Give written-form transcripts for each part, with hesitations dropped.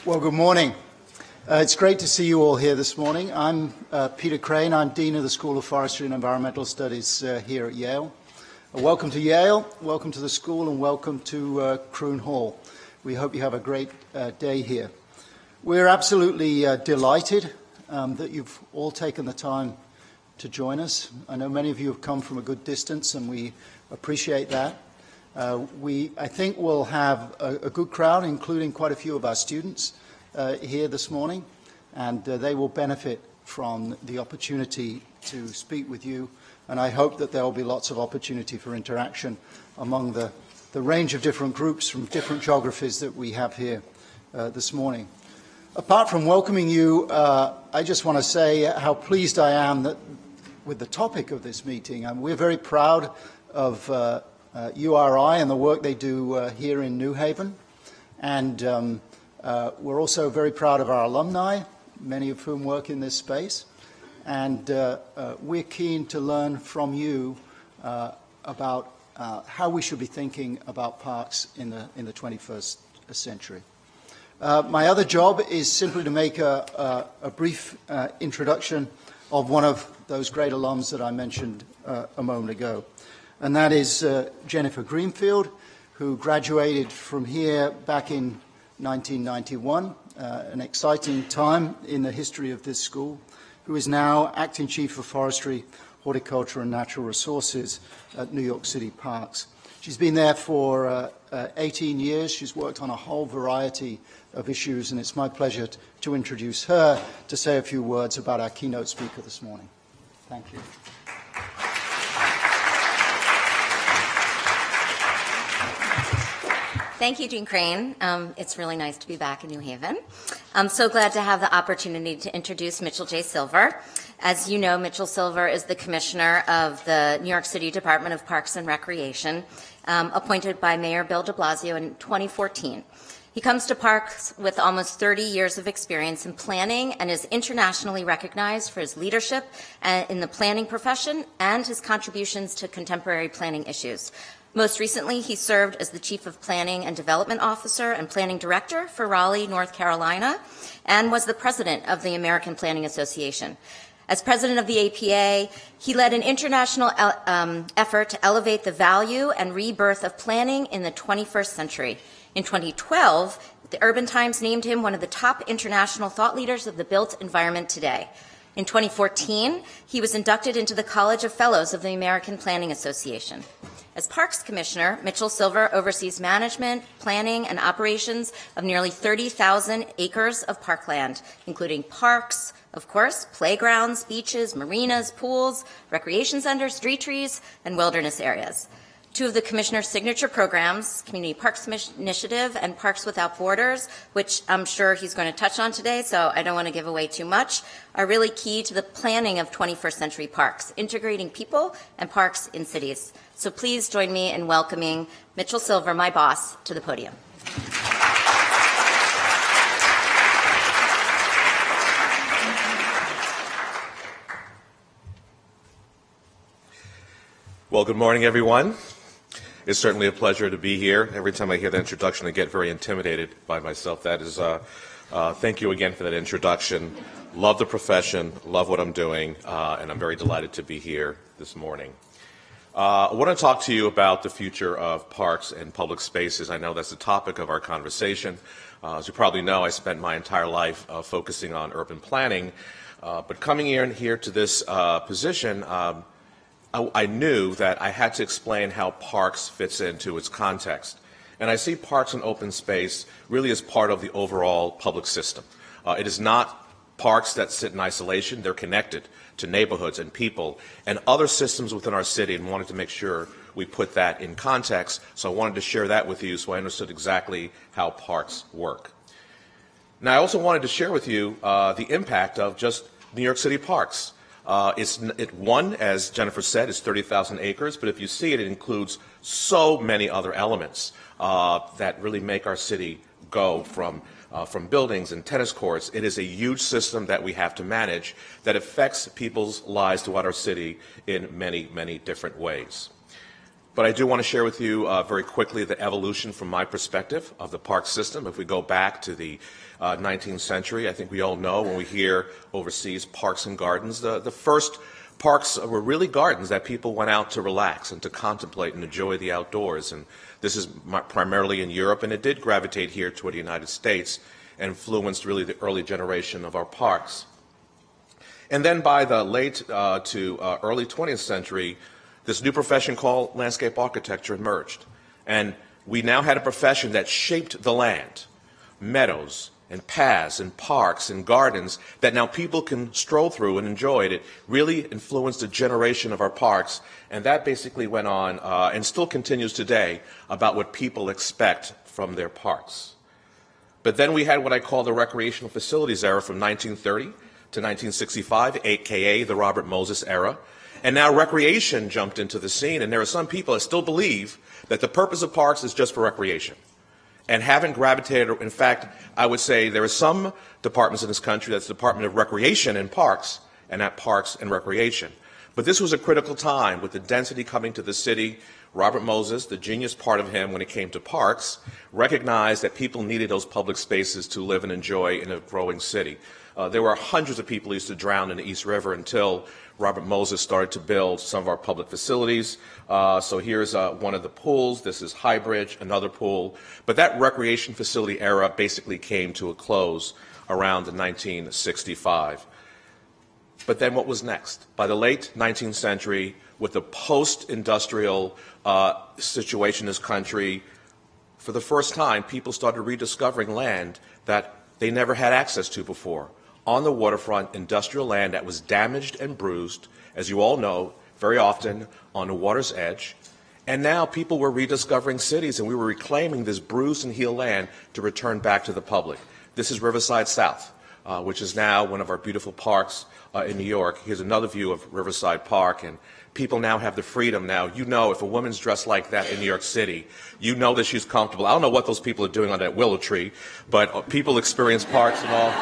Well, good morning. It's great to see you all here this morning. I'm Peter Crane. I'm Dean of the School of Forestry and Environmental Studies here at Yale. Welcome to Yale, welcome to the school, and welcome to Croon Hall. We hope you have a great day here. We're absolutely delighted that you've all taken the time to join us. I know many of you have come from a good distance, and we appreciate that. I think we'll have a good crowd, including quite a few of our students here this morning, and they will benefit from the opportunity to speak with you, and I hope that there will be lots of opportunity for interaction among the range of different groups from different geographies that we have here this morning. Apart from welcoming you, I just want to say how pleased I am that with the topic of this meeting. We're very proud of URI and the work they do here in New Haven, and we're also very proud of our alumni, many of whom work in this space, and we're keen to learn from you about how we should be thinking about parks in the 21st century. My other job is simply to make a brief introduction of one of those great alums that I mentioned a moment ago. And that is Jennifer Greenfield, who graduated from here back in 1991, an exciting time in the history of this school, who is now Acting Chief of Forestry, Horticulture and Natural Resources at New York City Parks. She's been there for 18 years. She's worked on a whole variety of issues, and it's my pleasure to introduce her to say a few words about our keynote speaker this morning. Thank you. Thank you, Dean Crane. It's really nice to be back in New Haven. I'm so glad to have the opportunity to introduce Mitchell J. Silver. As you know, Mitchell Silver is the commissioner of the New York City Department of Parks and Recreation, appointed by Mayor Bill de Blasio in 2014. He comes to parks with almost 30 years of experience in planning and is internationally recognized for his leadership in the planning profession and his contributions to contemporary planning issues. Most recently, he served as the Chief of Planning and Development Officer and Planning Director for Raleigh, North Carolina, and was the President of the American Planning Association. As President of the APA, he led an international effort to elevate the value and rebirth of planning in the 21st century. In 2012, the Urban Times named him one of the top international thought leaders of the built environment today. In 2014, he was inducted into the College of Fellows of the American Planning Association. As Parks Commissioner, Mitchell Silver oversees management, planning, and operations of nearly 30,000 acres of parkland, including parks, of course, playgrounds, beaches, marinas, pools, recreation centers, street trees, and wilderness areas. Two of the Commissioner's signature programs, Community Parks Initiative and Parks Without Borders, which I'm sure he's going to touch on today, so I don't want to give away too much, are really key to the planning of 21st century parks, integrating people and parks in cities. So please join me in welcoming Mitchell Silver, my boss, to the podium. Well, good morning, everyone. It's certainly a pleasure to be here. Every time I hear the introduction, I get very intimidated by myself. That is, thank you again for that introduction. Love the profession, love what I'm doing, and I'm very delighted to be here this morning. I want to talk to you about the future of parks and public spaces. I know that's the topic of our conversation. As you probably know, I spent my entire life focusing on urban planning, but coming in here to this position, I knew that I had to explain how parks fits into its context. And I see parks and open space really as part of the overall public system. It is not parks that sit in isolation. They're connected to neighborhoods and people and other systems within our city, and wanted to make sure we put that in context. So I wanted to share that with you so I understood exactly how parks work. Now, I also wanted to share with you the impact of just New York City parks. One, as Jennifer said, is 30,000 acres, but if you see it, it includes so many other elements that really make our city go from buildings and tennis courts. It is a huge system that we have to manage that affects people's lives throughout our city in many, many different ways. But I do want to share with you very quickly the evolution from my perspective of the park system. If we go back to the 19th century, I think we all know when we hear overseas parks and gardens, the first parks were really gardens that people went out to relax and to contemplate and enjoy the outdoors. And this is primarily in Europe, and it did gravitate here toward the United States and influenced really the early generation of our parks. And then by the late to early 20th century, this new profession called landscape architecture emerged. And we now had a profession that shaped the land, meadows and paths and parks and gardens that now people can stroll through and enjoy it. It really influenced a generation of our parks, and that basically went on and still continues today about what people expect from their parks. But then we had what I call the Recreational Facilities Era from 1930 to 1965, aka the Robert Moses era. And now recreation jumped into the scene, and there are some people that still believe that the purpose of parks is just for recreation and haven't gravitated. In fact, I would say there are some departments in this country that's the Department of Recreation and Parks, and not Parks and Recreation. But this was a critical time with the density coming to the city. Robert Moses, the genius part of him when it came to parks, recognized that people needed those public spaces to live and enjoy in a growing city. There were hundreds of people who used to drown in the East River until Robert Moses started to build some of our public facilities. So here's one of the pools. This is High Bridge, another pool. But that recreation facility era basically came to a close around 1965. But then what was next? By the late 19th century, with the post-industrial situation in this country, for the first time, people started rediscovering land that they never had access to before. On the waterfront, industrial land that was damaged and bruised, as you all know, very often on the water's edge. And now people were rediscovering cities, and we were reclaiming this bruised and healed land to return back to the public. This is Riverside South, which is now one of our beautiful parks in New York. Here's another view of Riverside Park, and people now have the freedom now. You know, if a woman's dressed like that in New York City, you know that she's comfortable. I don't know what those people are doing on that willow tree, but people experience parks in all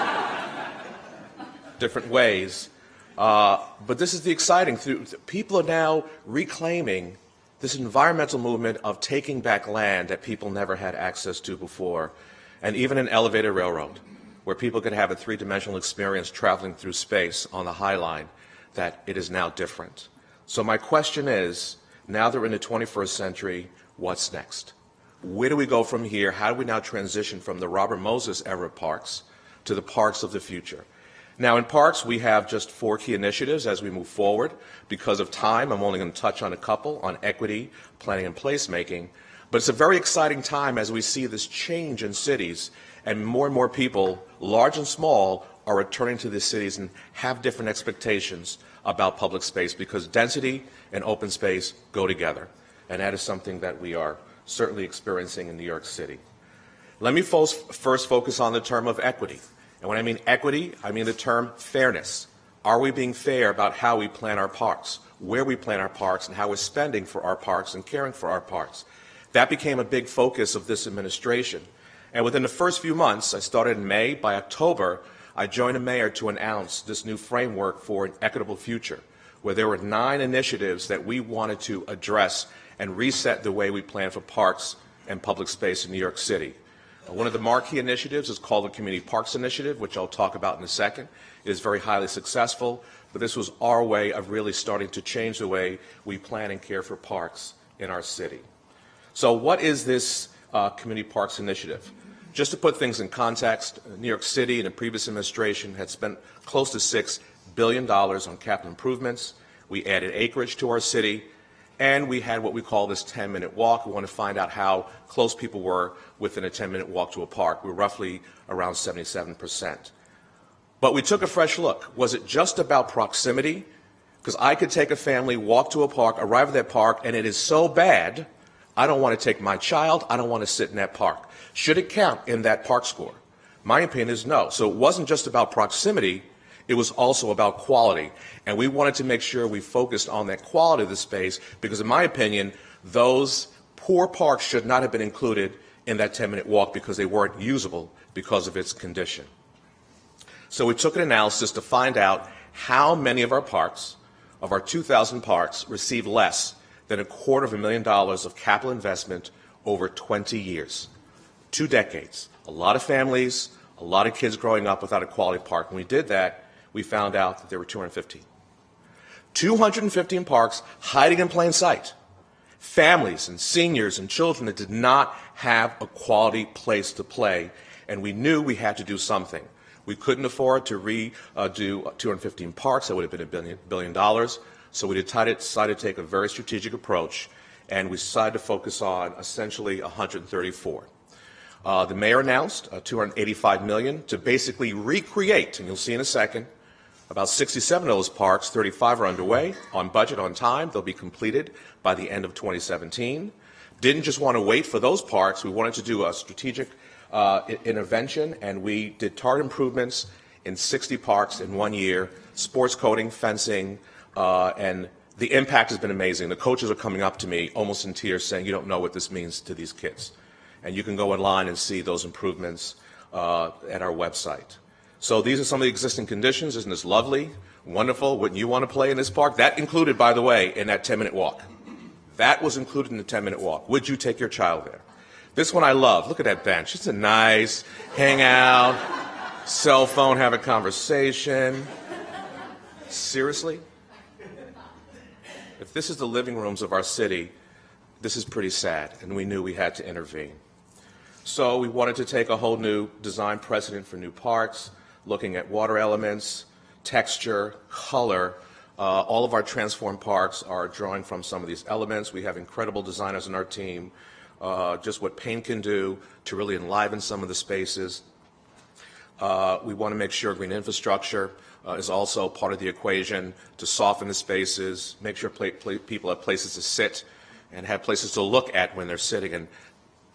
different ways. But this is the exciting thing. People are now reclaiming this environmental movement of taking back land that people never had access to before, and even an elevated railroad, where people could have a three-dimensional experience traveling through space on the High Line, that it is now different. So my question is, now that we're in the 21st century, what's next? Where do we go from here? How do we now transition from the Robert Moses era parks to the parks of the future? Now, in parks, we have just 4 key initiatives as we move forward. Because of time, I'm only going to touch on a couple, on equity, planning, and placemaking. But it's a very exciting time as we see this change in cities, and more people, large and small, are returning to these cities and have different expectations about public space, because density and open space go together. And that is something that we are certainly experiencing in New York City. Let me first focus on the term of equity. And when I mean equity, I mean the term fairness. Are we being fair about how we plan our parks, where we plan our parks, and how we're spending for our parks and caring for our parks? That became a big focus of this administration. And within the first few months, I started in May. By October, I joined the mayor to announce this new framework for an equitable future, where there were 9 initiatives that we wanted to address and reset the way we plan for parks and public space in New York City. One of the marquee initiatives is called the Community Parks Initiative, which I'll talk about in a second. It is very highly successful, but this was our way of really starting to change the way we plan and care for parks in our city. So what is this Community Parks Initiative? Just to put things in context, New York City in the previous administration had spent close to $6 billion on capital improvements. We added acreage to our city, and we had what we call this 10-minute walk. We want to find out how close people were within a 10-minute walk to a park. We're roughly around 77%. But we took a fresh look. Was it just about proximity? Because I could take a family, walk to a park, arrive at that park, and it is so bad, I don't want to take my child, I don't want to sit in that park. Should it count in that park score? My opinion is no. So it wasn't just about proximity, it was also about quality. And we wanted to make sure we focused on that quality of the space, because in my opinion, those poor parks should not have been included in that 10-minute walk because they weren't usable because of its condition. So we took an analysis to find out how many of our parks, of our 2,000 parks, received less than $250,000 of capital investment over 20 years. 2 decades. A lot of families, a lot of kids growing up without a quality park. When we did that, we found out that there were 215. 215 parks hiding in plain sight. Families and seniors and children that did not have a quality place to play, and we knew we had to do something. We couldn't afford to redo 215 parks. That would have been $1 billion. So we decided to take a very strategic approach, and we decided to focus on essentially 134. The mayor announced $285 million to basically recreate, and you'll see in a second, about 67 of those parks. 35 are underway, on budget, on time. They'll be completed by the end of 2017. Didn't just want to wait for those parks. We wanted to do a strategic intervention, and we did target improvements in 60 parks in 1 year, sports coating, fencing, and the impact has been amazing. The coaches are coming up to me almost in tears saying, you don't know what this means to these kids. And you can go online and see those improvements at our website. So these are some of the existing conditions. Isn't this lovely, wonderful? Wouldn't you want to play in this park? That included, by the way, in that 10-minute walk. That was included in the 10-minute walk. Would you take your child there? This one I love. Look at that bench. It's a nice hangout, cell phone, have a conversation. Seriously? If this is the living rooms of our city, this is pretty sad, and we knew we had to intervene. So we wanted to take a whole new design precedent for new parks, looking at water elements, texture, color. All of our transformed parks are drawing from some of these elements. We have incredible designers in our team, just what paint can do to really enliven some of the spaces. We want to make sure green infrastructure is also part of the equation to soften the spaces, make sure people have places to sit and have places to look at when they're sitting, and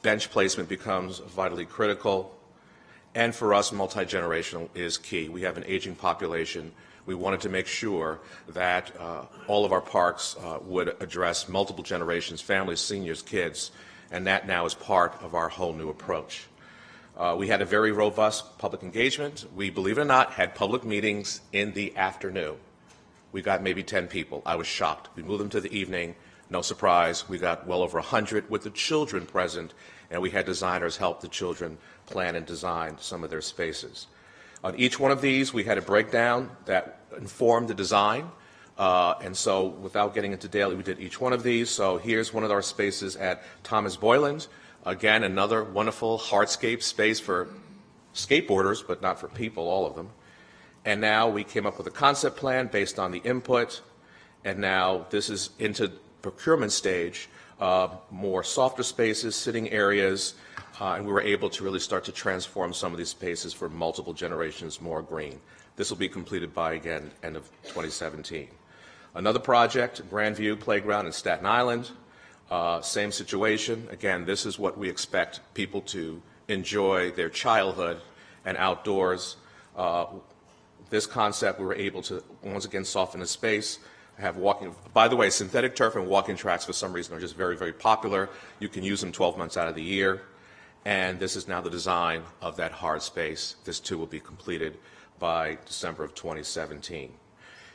bench placement becomes vitally critical. And for us, multi-generational is key. We have an aging population. We wanted to make sure that all of our parks would address multiple generations, families, seniors, kids, and that now is part of our whole new approach. We had a very robust public engagement. We, believe it or not, had public meetings in the afternoon. We got maybe 10 people. I was shocked. We moved them to the evening. No surprise, we got well over 100 with the children present, and we had designers help the children plan and design some of their spaces. On each one of these, we had a breakdown that informed the design, and so without getting into daily, we did each one of these. So here's one of our spaces at Thomas Boyland. Again, another wonderful hardscape space for skateboarders, but not for people, all of them. And now we came up with a concept plan based on the input, and now this is into procurement stage, more softer spaces, sitting areas, and we were able to really start to transform some of these spaces for multiple generations more green. This will be completed by, again, end of 2017. Another project, Grandview Playground in Staten Island, same situation. Again, this is what we expect people to enjoy their childhood and outdoors. This concept, we were able to, once again, soften the space, have walking, by the way, synthetic turf and walking tracks for some reason are just very, very popular. You can use them 12 months out of the year. And this is now the design of that hard space. This too will be completed by December of 2017.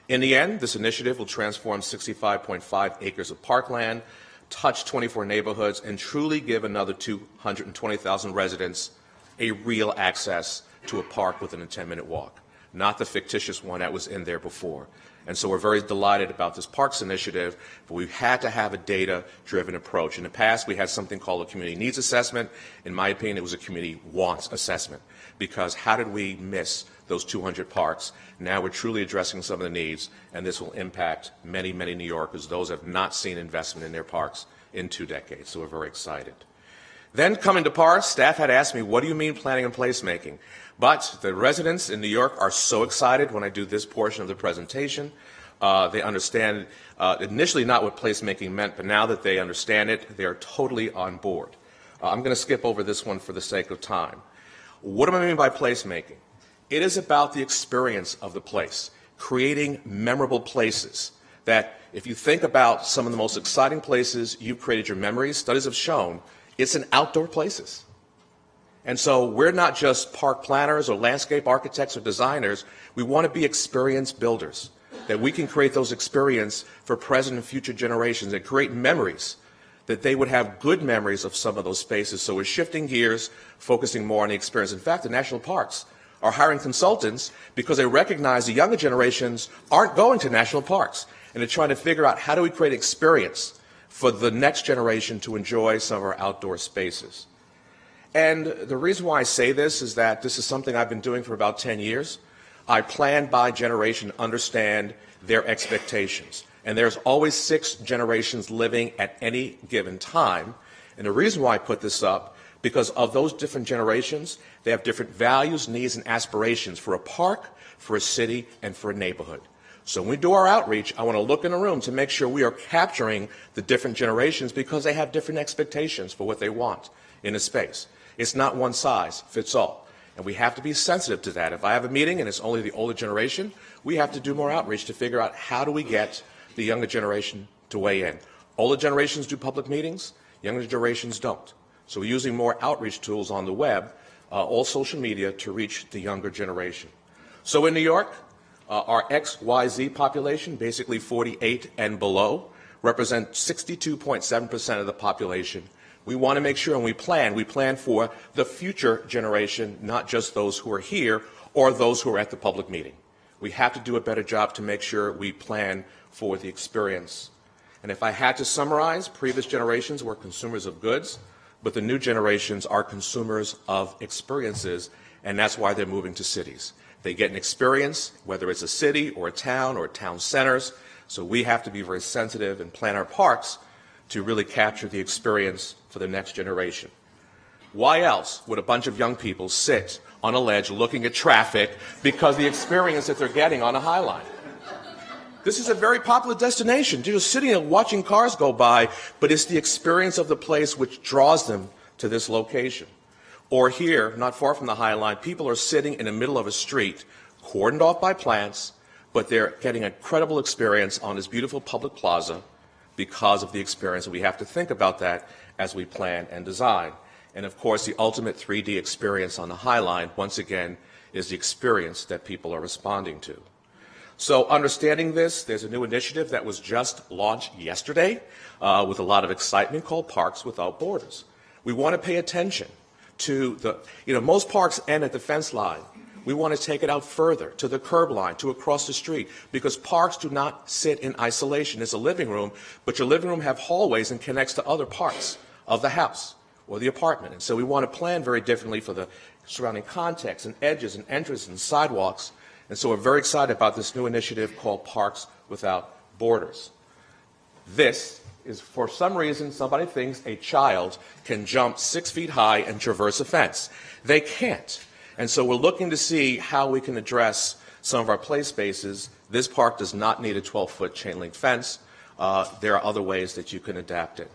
In the end, this initiative will transform 65.5 acres of parkland, touch 24 neighborhoods, and truly give another 220,000 residents a real access to a park within a 10-minute walk, not the fictitious one that was in there before. And so we're very delighted about this Parks Initiative, but we've had to have a data-driven approach. In the past, we had something called a community needs assessment. In my opinion, it was a community wants assessment, because how did we miss those 200 parks? Now we're truly addressing some of the needs, and this will impact many, many New Yorkers, those who have not seen investment in their parks in 2 decades. So we're very excited. Then coming to parks, staff had asked me, what do you mean planning and placemaking? But the residents in New York are so excited when I do this portion of the presentation. They understand initially not what placemaking meant, but now that they understand it, they are totally on board. I'm going to skip over this one for the sake of time. What do I mean by placemaking? It is about the experience of the place, creating memorable places that if you think about some of the most exciting places you've created your memories, studies have shown it's in outdoor places. And so we're not just park planners or landscape architects or designers. We want to be experience builders. that we can create those experiences for present and future generations and create memories, that they would have good memories of some of those spaces. So we're shifting gears, focusing more on the experience. In fact, the national parks are hiring consultants because they recognize the younger generations aren't going to national parks, and they're trying to figure out how do we create experience for the next generation to enjoy some of our outdoor spaces. And the reason why I say this is that this is something I've been doing for about 10 years. I plan by generation, understand their expectations. And there's always 6 generations living at any given time. And the reason why I put this up, because of those different generations, they have different values, needs, and aspirations for a park, for a city, and for a neighborhood. So when we do our outreach, I want to look in the room to make sure we are capturing the different generations because they have different expectations for what they want in a space. It's not one size fits all. And we have to be sensitive to that. If I have a meeting and it's only the older generation, we have to do more outreach to figure out how do we get the younger generation to weigh in. Older generations do public meetings, younger generations don't. So we're using more outreach tools on the web, all social media, to reach the younger generation. So in New York, our XYZ population, basically 48 and below, represent 62.7% of the population. We want to make sure, and we plan for the future generation, not just those who are here or those who are at the public meeting. We have to do a better job to make sure we plan for the experience. And if I had to summarize, previous generations were consumers of goods, but the new generations are consumers of experiences, and that's why they're moving to cities. They get an experience, whether it's a city or a town centers, so we have to be very sensitive and plan our parks to really capture the experience for the next generation. Why else would a bunch of young people sit on a ledge looking at traffic because the experience that they're getting on a High Line? This is a very popular destination. They're just sitting and watching cars go by, but it's the experience of the place which draws them to this location. Or here, not far from the High Line, people are sitting in the middle of a street, cordoned off by plants, but they're getting an incredible experience on this beautiful public plaza because of the experience. And we have to think about that as we plan and design. And of course, the ultimate 3D experience on the High Line, once again, is the experience that people are responding to. So understanding this, there's a new initiative that was just launched yesterday with a lot of excitement called Parks Without Borders. We want to pay attention to most parks end at the fence line. We want to take it out further to the curb line, to across the street, because parks do not sit in isolation. It's a living room, but your living room have hallways and connects to other parts of the house or the apartment. And so we want to plan very differently for the surrounding context and edges and entrances and sidewalks. And so we're very excited about this new initiative called Parks Without Borders. This is, for some reason, somebody thinks a child can jump 6 feet high and traverse a fence. They can't. And so we're looking to see how we can address some of our play spaces. This park does not need a 12-foot chain link fence. There are other ways that you can adapt it.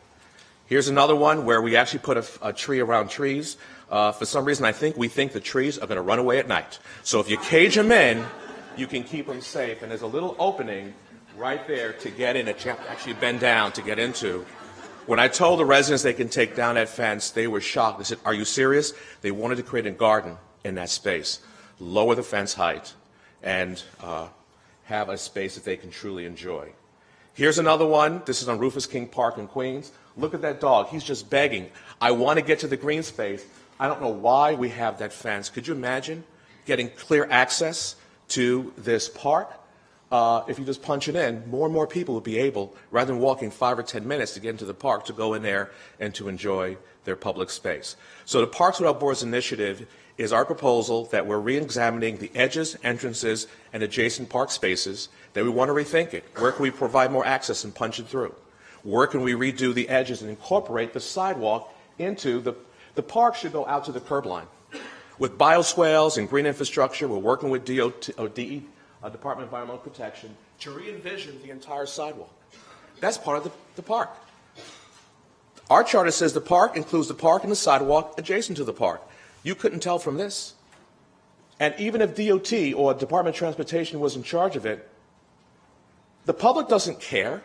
Here's another one where we actually put a tree around trees. For some reason, we think the trees are going to run away at night. So if you cage them in, you can keep them safe. And there's a little opening right there to get in, that you have to actually bend down to get into. When I told the residents they can take down that fence, they were shocked. They said, "Are you serious?" They wanted to create a garden in that space, lower the fence height, and have a space that they can truly enjoy. Here's another one. This is on Rufus King Park in Queens. Look at that dog. He's just begging. I want to get to the green space. I don't know why we have that fence. Could you imagine getting clear access to this park? If you just punch it in, more and more people will be able, rather than walking 5 or 10 minutes to get into the park, to go in there and to enjoy their public space. So the Parks Without Borders initiative is our proposal that we're re-examining the edges, entrances, and adjacent park spaces, that we want to rethink it. Where can we provide more access and punch it through? Where can we redo the edges and incorporate the sidewalk into the park should go out to the curb line. With bioswales and green infrastructure, we're working with Department of Environmental Protection, to re-envision the entire sidewalk. That's part of the park. Our charter says the park includes the park and the sidewalk adjacent to the park. You couldn't tell from this. And even if DOT or Department of Transportation was in charge of it, the public doesn't care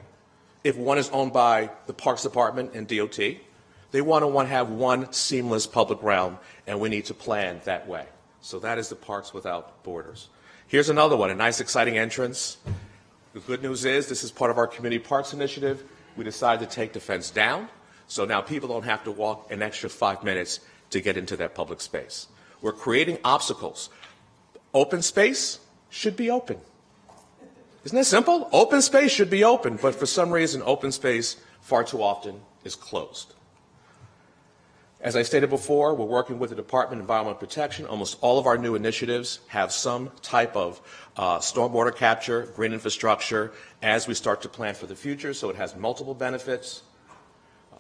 if one is owned by the Parks Department and DOT. They want to have one seamless public realm, and we need to plan that way. So that is the Parks Without Borders. Here's another one, a nice exciting entrance. The good news is this is part of our Community Parks Initiative. We decided to take the fence down, so now people don't have to walk an extra 5 minutes to get into that public space. We're creating obstacles. Open space should be open. Isn't that simple? Open space should be open, but for some reason, open space far too often is closed. As I stated before, we're working with the Department of Environmental Protection. Almost all of our new initiatives have some type of stormwater capture, green infrastructure, as we start to plan for the future, so it has multiple benefits.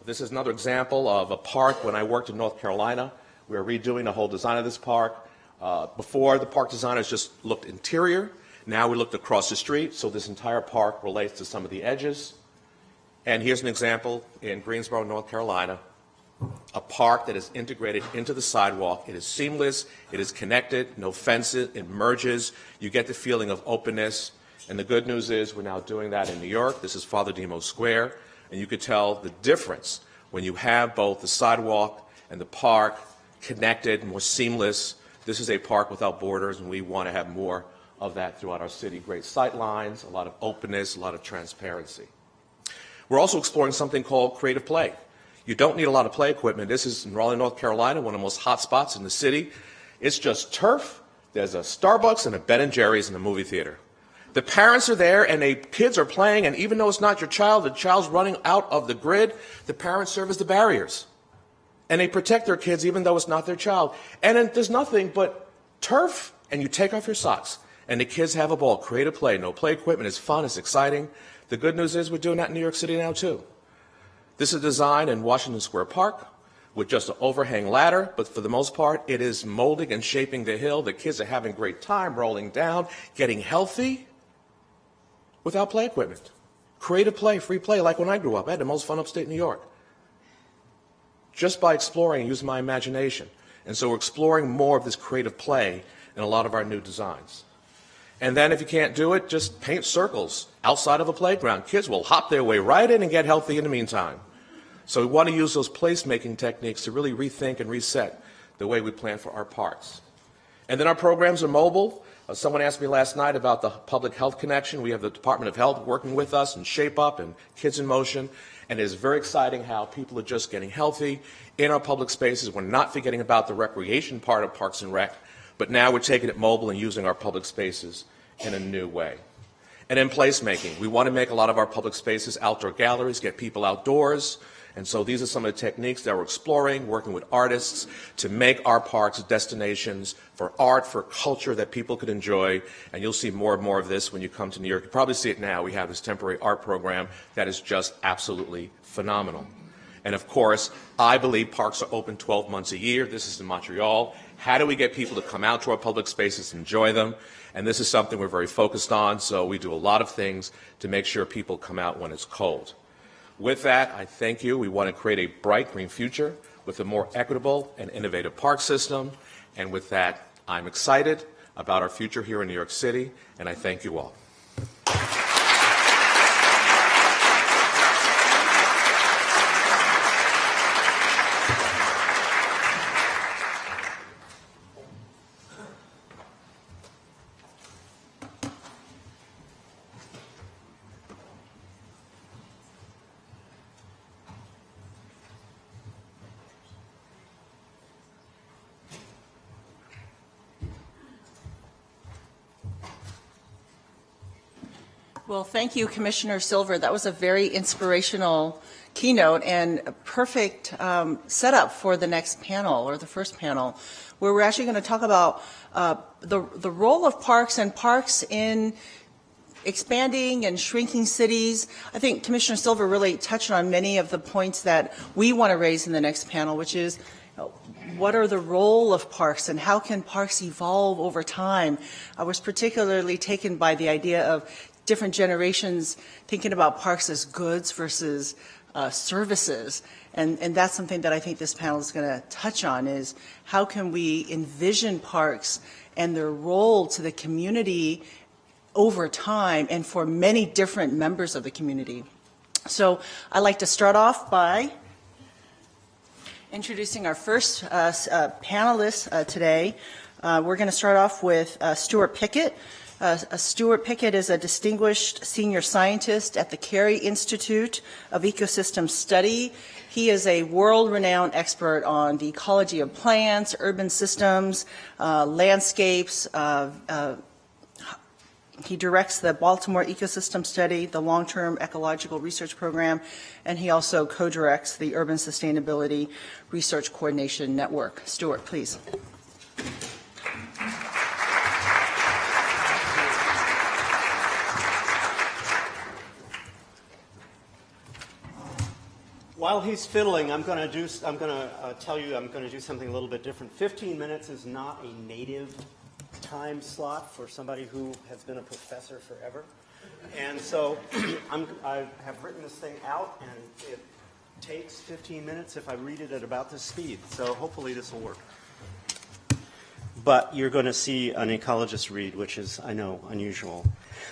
This is another example of a park. When I worked in North Carolina, we were redoing the whole design of this park. Before, the park designers just looked interior. Now we looked across the street, so this entire park relates to some of the edges. And here's an example in Greensboro, North Carolina, a park that is integrated into the sidewalk. It is seamless, it is connected, no fences, it merges. You get the feeling of openness. And the good news is we're now doing that in New York. This is Father Demo Square, and you could tell the difference when you have both the sidewalk and the park connected, more seamless. This is a park without borders, and we want to have more of that throughout our city. Great sight lines, a lot of openness, a lot of transparency. We're also exploring something called creative play. You don't need a lot of play equipment. This is in Raleigh, North Carolina, one of the most hot spots in the city. It's just turf. There's a Starbucks and a Ben & Jerry's in the movie theater. The parents are there and the kids are playing, and even though it's not your child, the child's running out of the grid, the parents serve as the barriers. And they protect their kids even though it's not their child. And then there's nothing but turf, and you take off your socks. And the kids have a ball. Creative play. No play equipment. It's fun. It's exciting. The good news is we're doing that in New York City now, too. This is designed in Washington Square Park with just an overhang ladder, but for the most part, it is molding and shaping the hill. The kids are having a great time rolling down, getting healthy without play equipment. Creative play, free play, like when I grew up. I had the most fun upstate New York. Just by exploring and using my imagination. And so we're exploring more of this creative play in a lot of our new designs. And then if you can't do it, just paint circles outside of a playground. Kids will hop their way right in and get healthy in the meantime. So we want to use those placemaking techniques to really rethink and reset the way we plan for our parks. And then our programs are mobile. Someone asked me last night about the public health connection. We have the Department of Health working with us and Shape Up and Kids in Motion. And it is very exciting how people are just getting healthy in our public spaces. We're not forgetting about the recreation part of Parks and Rec, but now we're taking it mobile and using our public spaces in a new way. And in placemaking, we want to make a lot of our public spaces outdoor galleries, get people outdoors. And so these are some of the techniques that we're exploring, working with artists to make our parks destinations for art, for culture that people could enjoy. And you'll see more and more of this when you come to New York. You probably see it now. We have this temporary art program that is just absolutely phenomenal. And of course, I believe parks are open 12 months a year. This is in Montreal. How do we get people to come out to our public spaces and enjoy them? And this is something we're very focused on. So we do a lot of things to make sure people come out when it's cold. With that, I thank you. We want to create a bright green future with a more equitable and innovative park system. And with that, I'm excited about our future here in New York City, and I thank you all. Well, thank you, Commissioner Silver. That was a very inspirational keynote and a perfect setup for the next panel, or the first panel, where we're actually going to talk about the role of parks and parks in expanding and shrinking cities. I think Commissioner Silver really touched on many of the points that we want to raise in the next panel, which is what are the role of parks and how can parks evolve over time? I was particularly taken by the idea of different generations thinking about parks as goods versus services. And that's something that I think this panel is going to touch on, is how can we envision parks and their role to the community over time and for many different members of the community. So I'd like to start off by introducing our first panelist today. We're going to start off with Stuart Pickett. Stuart Pickett is a distinguished senior scientist at the Cary Institute of Ecosystem Study. He is a world-renowned expert on the ecology of plants, urban systems, landscapes. He directs the Baltimore Ecosystem Study, the long-term ecological research program, and he also co-directs the Urban Sustainability Research Coordination Network. Stuart, please. While he's fiddling, I'm going to tell you I'm going to do something a little bit different. 15 minutes is not a native time slot for somebody who has been a professor forever. And so I have written this thing out, and it takes 15 minutes if I read it at about this speed. So hopefully this will work. But you're going to see an ecologist read, which is, I know, unusual.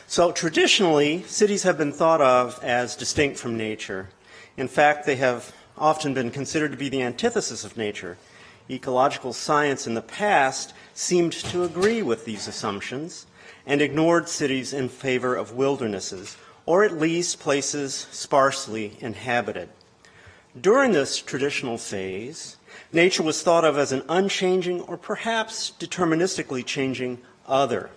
So traditionally, cities have been thought of as distinct from nature. In fact, they have often been considered to be the antithesis of nature. Ecological science in the past seemed to agree with these assumptions and ignored cities in favor of wildernesses, or at least places sparsely inhabited. During this traditional phase, nature was thought of as an unchanging or perhaps deterministically changing other.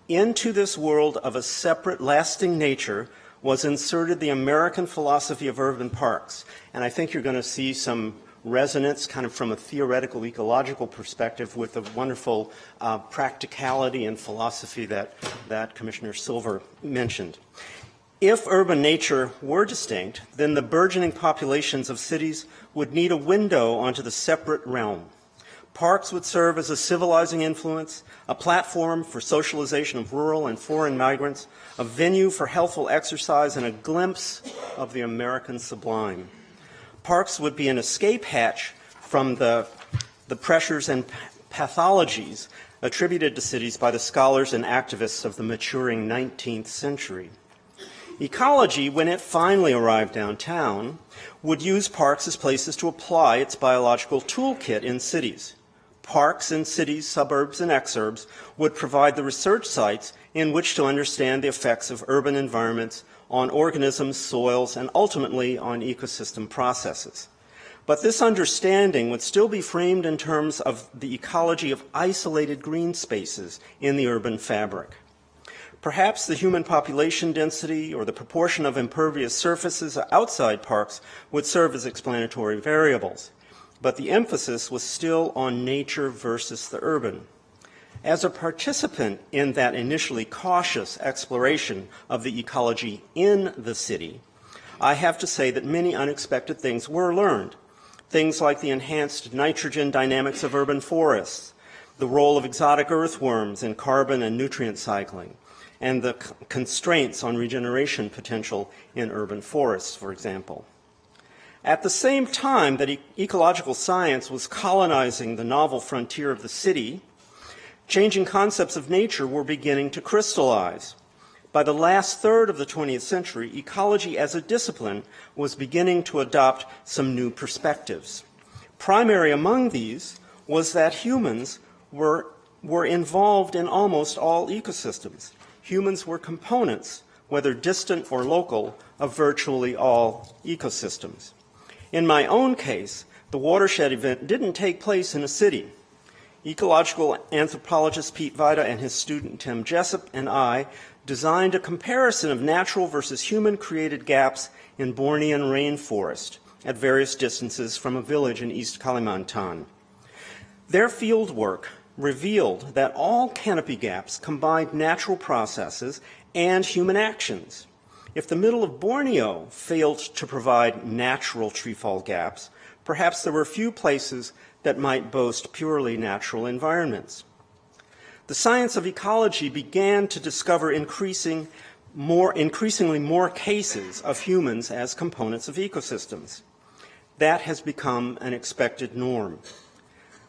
Into this world of a separate, lasting nature was inserted the American philosophy of urban parks. And I think you're going to see some resonance kind of from a theoretical ecological perspective with the wonderful practicality and philosophy that Commissioner Silver mentioned. If urban nature were distinct, then the burgeoning populations of cities would need a window onto the separate realm. Parks would serve as a civilizing influence, a platform for socialization of rural and foreign migrants, a venue for healthful exercise, and a glimpse of the American sublime. Parks would be an escape hatch from the pressures and pathologies attributed to cities by the scholars and activists of the maturing 19th century. Ecology, when it finally arrived downtown, would use parks as places to apply its biological toolkit in cities. Parks in cities, suburbs, and exurbs would provide the research sites in which to understand the effects of urban environments on organisms, soils, and ultimately on ecosystem processes. But this understanding would still be framed in terms of the ecology of isolated green spaces in the urban fabric. Perhaps the human population density or the proportion of impervious surfaces outside parks would serve as explanatory variables, but the emphasis was still on nature versus the urban. As a participant in that initially cautious exploration of the ecology in the city, I have to say that many unexpected things were learned. Things like the enhanced nitrogen dynamics of urban forests, the role of exotic earthworms in carbon and nutrient cycling, and the constraints on regeneration potential in urban forests, for example. At the same time that ecological science was colonizing the novel frontier of the city, changing concepts of nature were beginning to crystallize. By the last third of the 20th century, ecology as a discipline was beginning to adopt some new perspectives. Primary among these was that humans were involved in almost all ecosystems. Humans were components, whether distant or local, of virtually all ecosystems. In my own case, the watershed event didn't take place in a city. Ecological anthropologist Pete Vida and his student Tim Jessup and I designed a comparison of natural versus human-created gaps in Bornean rainforest at various distances from a village in East Kalimantan. Their field work revealed that all canopy gaps combined natural processes and human actions. If the middle of Borneo failed to provide natural treefall gaps, perhaps there were few places that might boast purely natural environments. The science of ecology began to discover increasingly more cases of humans as components of ecosystems. That has become an expected norm.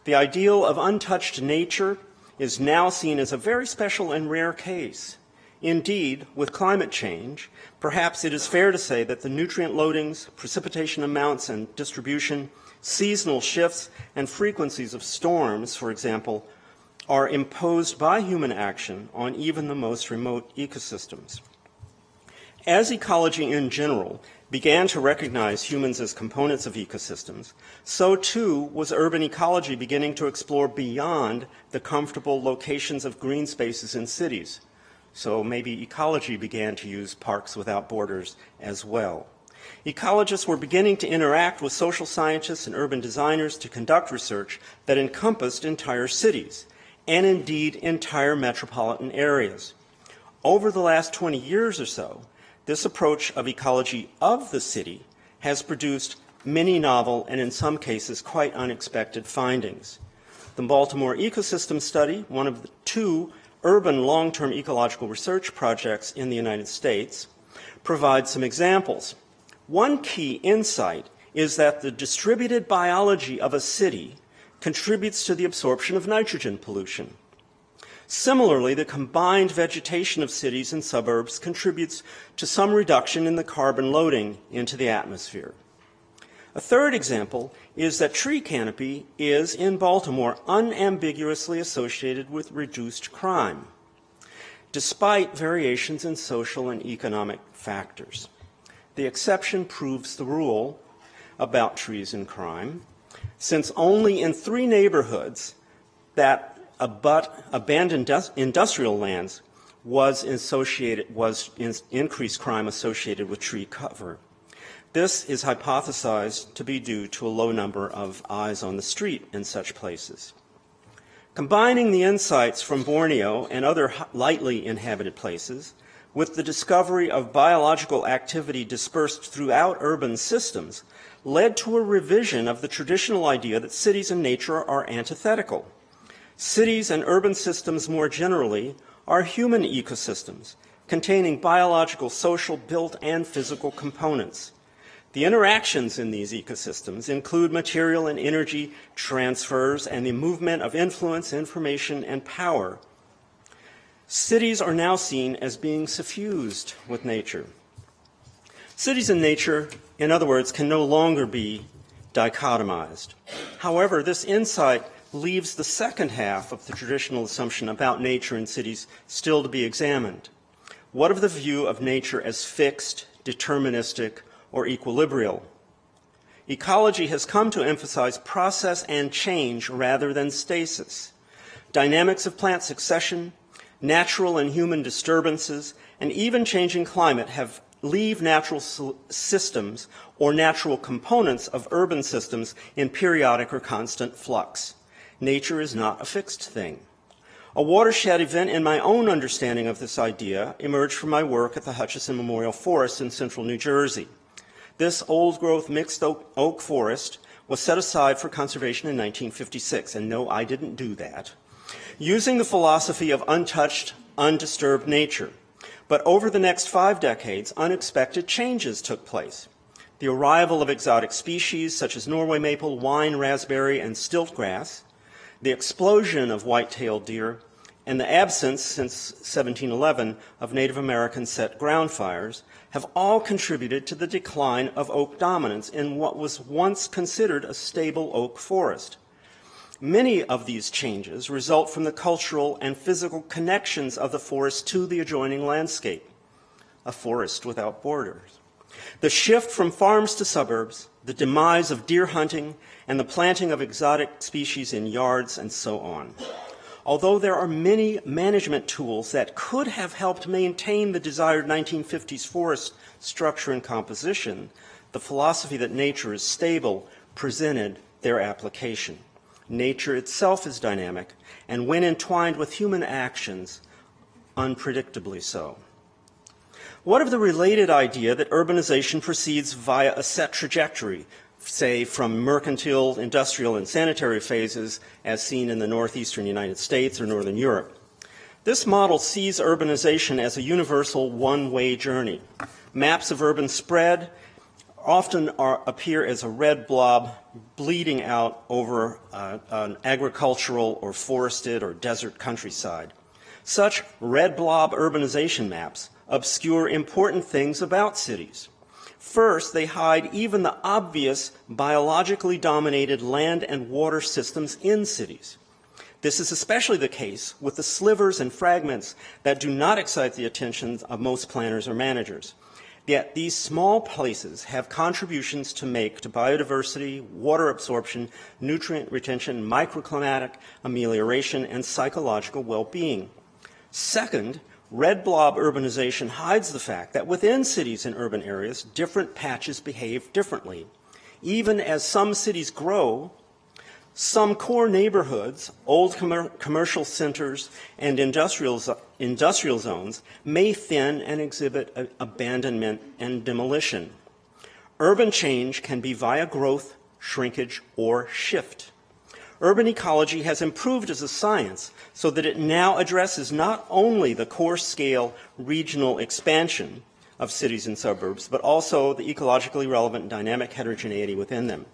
The ideal of untouched nature is now seen as a very special and rare case. Indeed, with climate change, perhaps it is fair to say that the nutrient loadings, precipitation amounts and distribution, seasonal shifts, and frequencies of storms, for example, are imposed by human action on even the most remote ecosystems. As ecology in general began to recognize humans as components of ecosystems, so too was urban ecology beginning to explore beyond the comfortable locations of green spaces in cities. So maybe ecology began to use parks without borders as well. Ecologists were beginning to interact with social scientists and urban designers to conduct research that encompassed entire cities, and indeed entire metropolitan areas. Over the last 20 years or so, this approach of ecology of the city has produced many novel and in some cases quite unexpected findings. The Baltimore Ecosystem Study, one of the 2 urban long-term ecological research projects in the United States, provides some examples. One key insight is that the distributed biology of a city contributes to the absorption of nitrogen pollution. Similarly, the combined vegetation of cities and suburbs contributes to some reduction in the carbon loading into the atmosphere. A third example is that tree canopy is, in Baltimore, unambiguously associated with reduced crime, despite variations in social and economic factors. The exception proves the rule about trees and crime, since only in 3 neighborhoods that abandoned industrial lands was increased crime associated with tree cover. This is hypothesized to be due to a low number of eyes on the street in such places. Combining the insights from Borneo and other lightly inhabited places with the discovery of biological activity dispersed throughout urban systems led to a revision of the traditional idea that cities and nature are antithetical. Cities and urban systems more generally are human ecosystems containing biological, social, built, and physical components. The interactions in these ecosystems include material and energy transfers and the movement of influence, information, and power. Cities are now seen as being suffused with nature. Cities and nature, in other words, can no longer be dichotomized. However, this insight leaves the second half of the traditional assumption about nature in cities still to be examined. What of the view of nature as fixed, deterministic, or equilibrial? Ecology has come to emphasize process and change rather than stasis. Dynamics of plant succession, natural and human disturbances, and even changing climate leave natural systems or natural components of urban systems in periodic or constant flux. Nature is not a fixed thing. A watershed event in my own understanding of this idea emerged from my work at the Hutchison Memorial Forest in central New Jersey. This old-growth mixed oak forest was set aside for conservation in 1956, and no, I didn't do that, using the philosophy of untouched, undisturbed nature. But over the next 5 decades, unexpected changes took place. The arrival of exotic species such as Norway maple, wine raspberry, and stiltgrass, the explosion of white-tailed deer, and the absence, since 1711, of Native American set ground fires have all contributed to the decline of oak dominance in what was once considered a stable oak forest. Many of these changes result from the cultural and physical connections of the forest to the adjoining landscape, a forest without borders. The shift from farms to suburbs, the demise of deer hunting, and the planting of exotic species in yards, and so on. Although there are many management tools that could have helped maintain the desired 1950s forest structure and composition, the philosophy that nature is stable presented their application. Nature itself is dynamic, and when entwined with human actions, unpredictably so. What of the related idea that urbanization proceeds via a set trajectory, say from mercantile, industrial, and sanitary phases as seen in the northeastern United States or northern Europe? This model sees urbanization as a universal one-way journey. Maps of urban spread often appear as a red blob bleeding out over an agricultural or forested or desert countryside. Such red blob urbanization maps obscure important things about cities. First, they hide even the obvious biologically dominated land and water systems in cities. This is especially the case with the slivers and fragments that do not excite the attention of most planners or managers. Yet these small places have contributions to make to biodiversity, water absorption, nutrient retention, microclimatic amelioration, and psychological well-being. Second, red blob urbanization hides the fact that within cities and urban areas, different patches behave differently. Even as some cities grow, some core neighborhoods, old commercial centers, and industrial zones may thin and exhibit abandonment and demolition. Urban change can be via growth, shrinkage, or shift. Urban ecology has improved as a science so that it now addresses not only the core-scale regional expansion of cities and suburbs, but also the ecologically relevant and dynamic heterogeneity within them.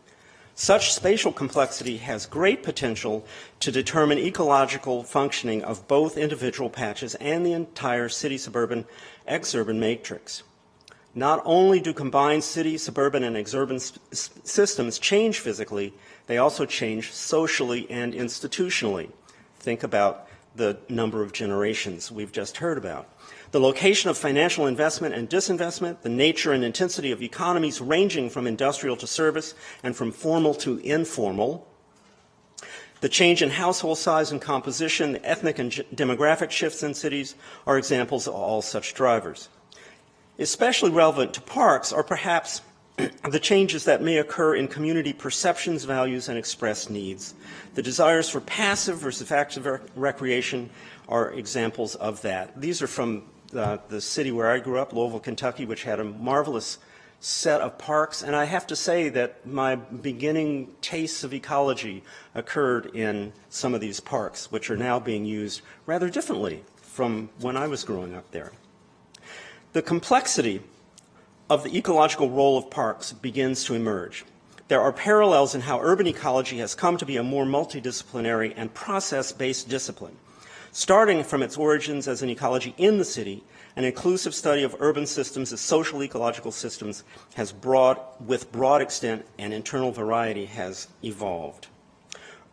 Such spatial complexity has great potential to determine ecological functioning of both individual patches and the entire city-suburban exurban matrix. Not only do combined city, suburban, and exurban systems change physically, they also change socially and institutionally. Think about the number of generations we've just heard about. The location of financial investment and disinvestment, the nature and intensity of economies ranging from industrial to service and from formal to informal, the change in household size and composition, the ethnic and demographic shifts in cities are examples of all such drivers. Especially relevant to parks are perhaps the changes that may occur in community perceptions, values, and expressed needs. The desires for passive versus active recreation are examples of that. These are from the city where I grew up, Louisville, Kentucky, which had a marvelous set of parks. And I have to say that my beginning tastes of ecology occurred in some of these parks, which are now being used rather differently from when I was growing up there. The complexity of the ecological role of parks begins to emerge. There are parallels in how urban ecology has come to be a more multidisciplinary and process-based discipline. Starting from its origins as an ecology in the city, an inclusive study of urban systems as social ecological systems has with broad extent and internal variety has evolved.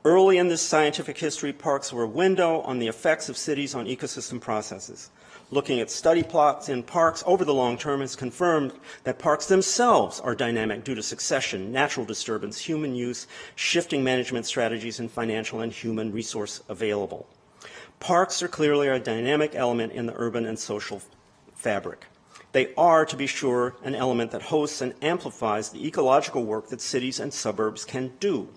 Early in this scientific history, parks were a window on the effects of cities on ecosystem processes. Looking at study plots in parks over the long term has confirmed that parks themselves are dynamic due to succession, natural disturbance, human use, shifting management strategies, and financial and human resource available. Parks are clearly a dynamic element in the urban and social fabric. They are, to be sure, an element that hosts and amplifies the ecological work that cities and suburbs can do.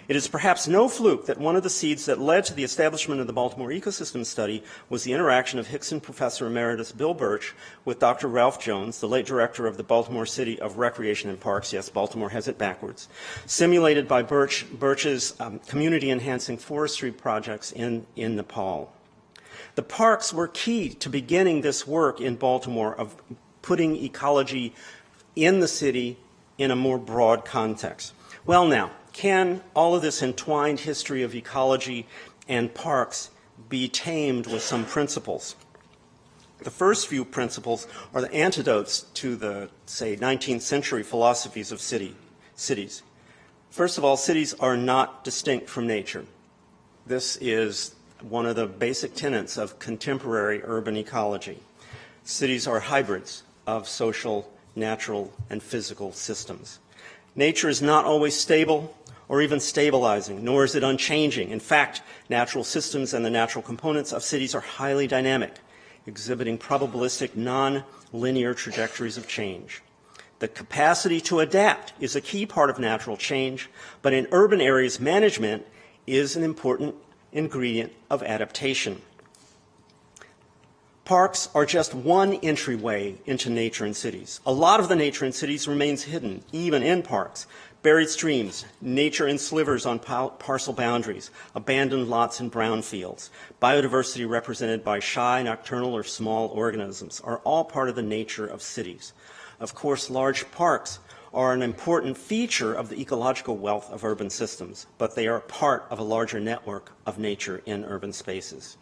It is perhaps no fluke that one of the seeds that led to the establishment of the Baltimore Ecosystem Study was the interaction of Hixon Professor Emeritus Bill Birch with Dr. Ralph Jones, the late director of the Baltimore City of Recreation and Parks. Yes, Baltimore has it backwards. Simulated by Birch's community-enhancing forestry projects in Nepal. The parks were key to beginning this work in Baltimore of putting ecology in the city in a more broad context. Well, now, can all of this entwined history of ecology and parks be tamed with some principles? The first few principles are the antidotes to the, say, 19th century philosophies of cities. First of all, cities are not distinct from nature. This is one of the basic tenets of contemporary urban ecology. Cities are hybrids of social, natural, and physical systems. Nature is not always stable or even stabilizing, nor is it unchanging. In fact, natural systems and the natural components of cities are highly dynamic, exhibiting probabilistic, non-linear trajectories of change. The capacity to adapt is a key part of natural change, but in urban areas, management is an important ingredient of adaptation. Parks are just one entryway into nature in cities. A lot of the nature in cities remains hidden, even in parks. Buried streams, nature in slivers on parcel boundaries, abandoned lots and brownfields, biodiversity represented by shy, nocturnal, or small organisms are all part of the nature of cities. Of course, large parks are an important feature of the ecological wealth of urban systems, but they are part of a larger network of nature in urban spaces.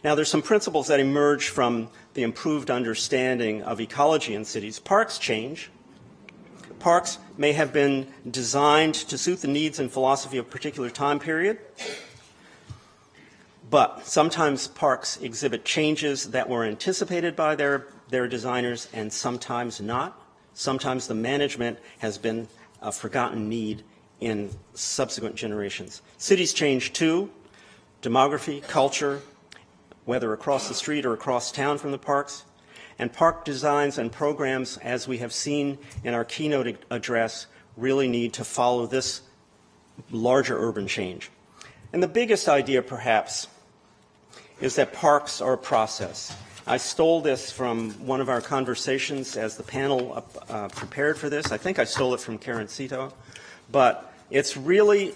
Now, there's some principles that emerge from the improved understanding of ecology in cities. Parks change. Parks may have been designed to suit the needs and philosophy of a particular time period. But sometimes parks exhibit changes that were anticipated by their designers and sometimes not. Sometimes the management has been a forgotten need in subsequent generations. Cities change too. Demography, culture, whether across the street or across town from the parks. And park designs and programs, as we have seen in our keynote address, really need to follow this larger urban change. And the biggest idea, perhaps, is that parks are a process. I stole this from one of our conversations as the panel prepared for this. I think I stole it from Cary and Seto. But it's really,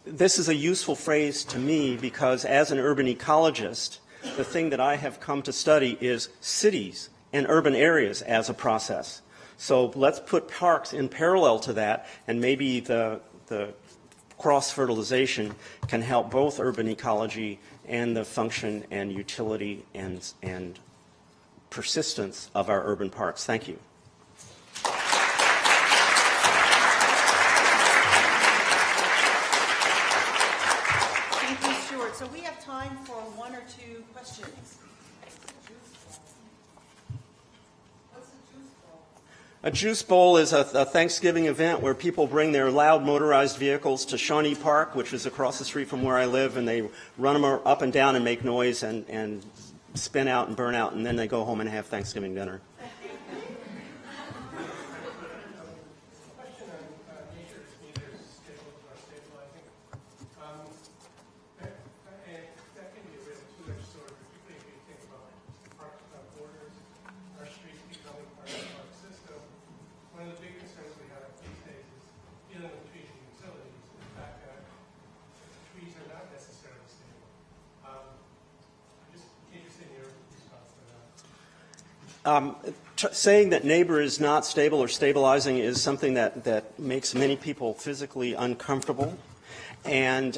this is a useful phrase to me because as an urban ecologist, the thing that I have come to study is cities and urban areas as a process. So let's put parks in parallel to that, and maybe the cross-fertilization can help both urban ecology and the function and utility and persistence of our urban parks. Thank you. Thank you, Stuart. So we have time for one or two questions. A juice bowl is a Thanksgiving event where people bring their loud motorized vehicles to Shawnee Park, which is across the street from where I live, and they run them up and down and make noise and spin out and burn out, and then they go home and have Thanksgiving dinner. One of the big concerns we have these days is dealing with trees and utilities, and the fact that trees are not necessarily stable. I'm just interested in your response to that. Saying that neighbor is not stable or stabilizing is something that makes many people physically uncomfortable. And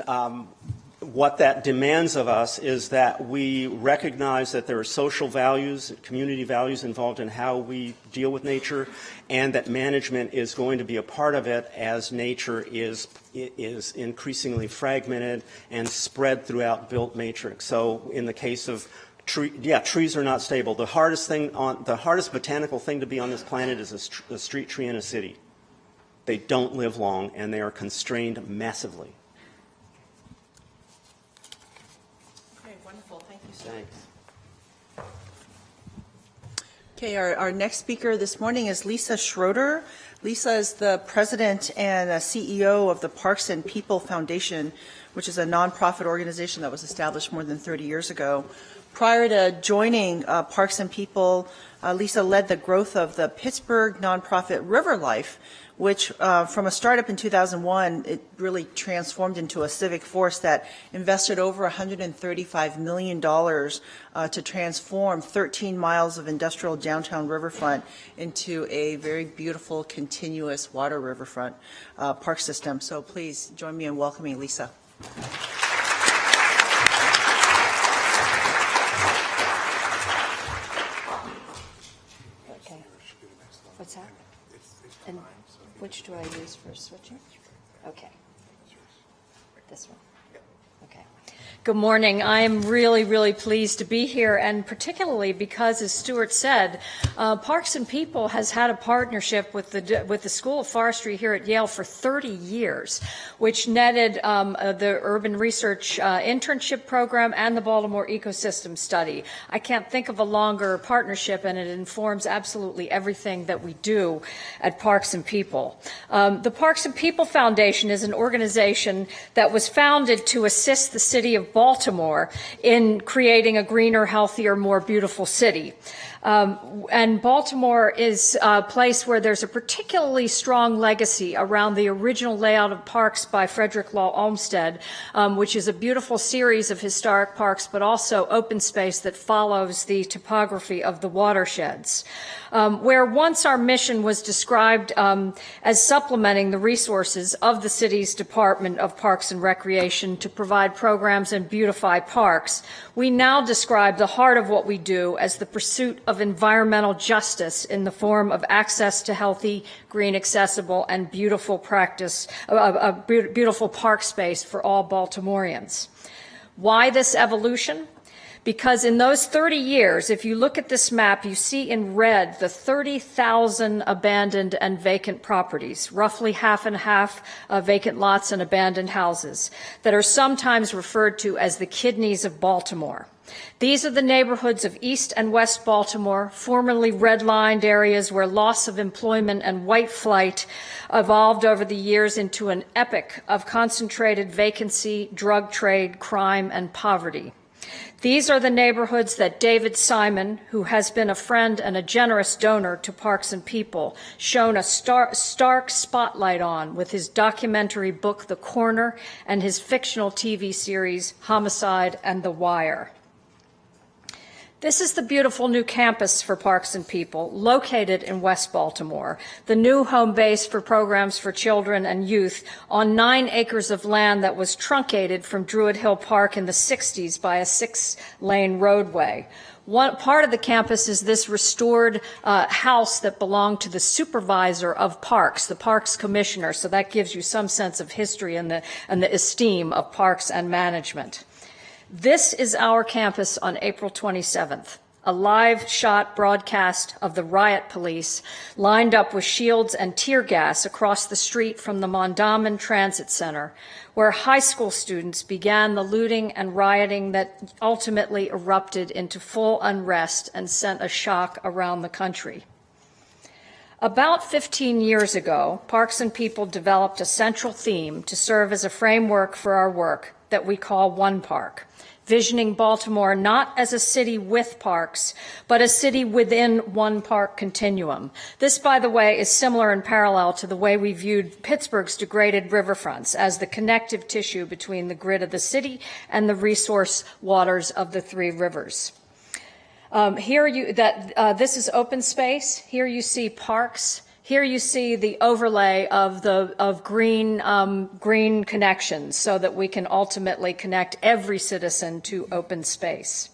what that demands of us is that we recognize that there are social values, community values involved in how we deal with nature, and that management is going to be a part of it as nature is increasingly fragmented and spread throughout built matrix. So in the case of trees are not stable. The hardest botanical thing to be on this planet is a street tree in a city. They don't live long, and they are constrained massively. Thanks. Okay, our next speaker this morning is Lisa Schroeder. Lisa is the president and CEO of the Parks and People Foundation, which is a nonprofit organization that was established more than 30 years ago. Prior to joining Parks and People, Lisa led the growth of the Pittsburgh nonprofit River Life, which from a startup in 2001, it really transformed into a civic force that invested over $135 million to transform 13 miles of industrial downtown riverfront into a very beautiful, continuous water riverfront park system. So please join me in welcoming Lisa. Okay. What's that? And which do I use for switching? Okay. This one. Okay. Good morning. I'm really, really pleased to be here, and particularly because, as Stuart said, Parks and People has had a partnership with the School of Forestry here at Yale for 30 years, which netted the Urban Research Internship Program and the Baltimore Ecosystem Study. I can't think of a longer partnership, and it informs absolutely everything that we do at Parks and People. The Parks and People Foundation is an organization that was founded to assist the city of Baltimore in creating a greener, healthier, more beautiful city. And Baltimore is a place where there's a particularly strong legacy around the original layout of parks by Frederick Law Olmsted, which is a beautiful series of historic parks, but also open space that follows the topography of the watersheds. Where once our mission was described as supplementing the resources of the city's Department of Parks and Recreation to provide programs and beautify parks, we now describe the heart of what we do as the pursuit of environmental justice in the form of access to healthy, green, accessible, and beautiful beautiful park space for all Baltimoreans. Why this evolution? Because in those 30 years, if you look at this map, you see in red the 30,000 abandoned and vacant properties, roughly half and half vacant lots and abandoned houses, that are sometimes referred to as the kidneys of Baltimore. These are the neighborhoods of East and West Baltimore, formerly redlined areas where loss of employment and white flight evolved over the years into an epic of concentrated vacancy, drug trade, crime, and poverty. These are the neighborhoods that David Simon, who has been a friend and a generous donor to Parks and People, shone a stark spotlight on with his documentary book, The Corner, and his fictional TV series, Homicide and The Wire. This is the beautiful new campus for Parks and People, located in West Baltimore, the new home base for programs for children and youth on 9 acres of land that was truncated from Druid Hill Park in the 60s by a 6-lane roadway. One part of the campus is this restored house that belonged to the supervisor of parks, the parks commissioner, so that gives you some sense of history and the esteem of parks and management. This is our campus on April 27th, a live shot broadcast of the riot police lined up with shields and tear gas across the street from the Mondawmin Transit Center, where high school students began the looting and rioting that ultimately erupted into full unrest and sent a shock around the country. About 15 years ago, Parks and People developed a central theme to serve as a framework for our work that we call One Park, visioning Baltimore not as a city with parks, but a city within one park continuum. This, by the way, is similar and parallel to the way we viewed Pittsburgh's degraded riverfronts as the connective tissue between the grid of the city and the resource waters of the 3 rivers. This is open space. Here you see parks. Here you see the overlay of green connections so that we can ultimately connect every citizen to open space.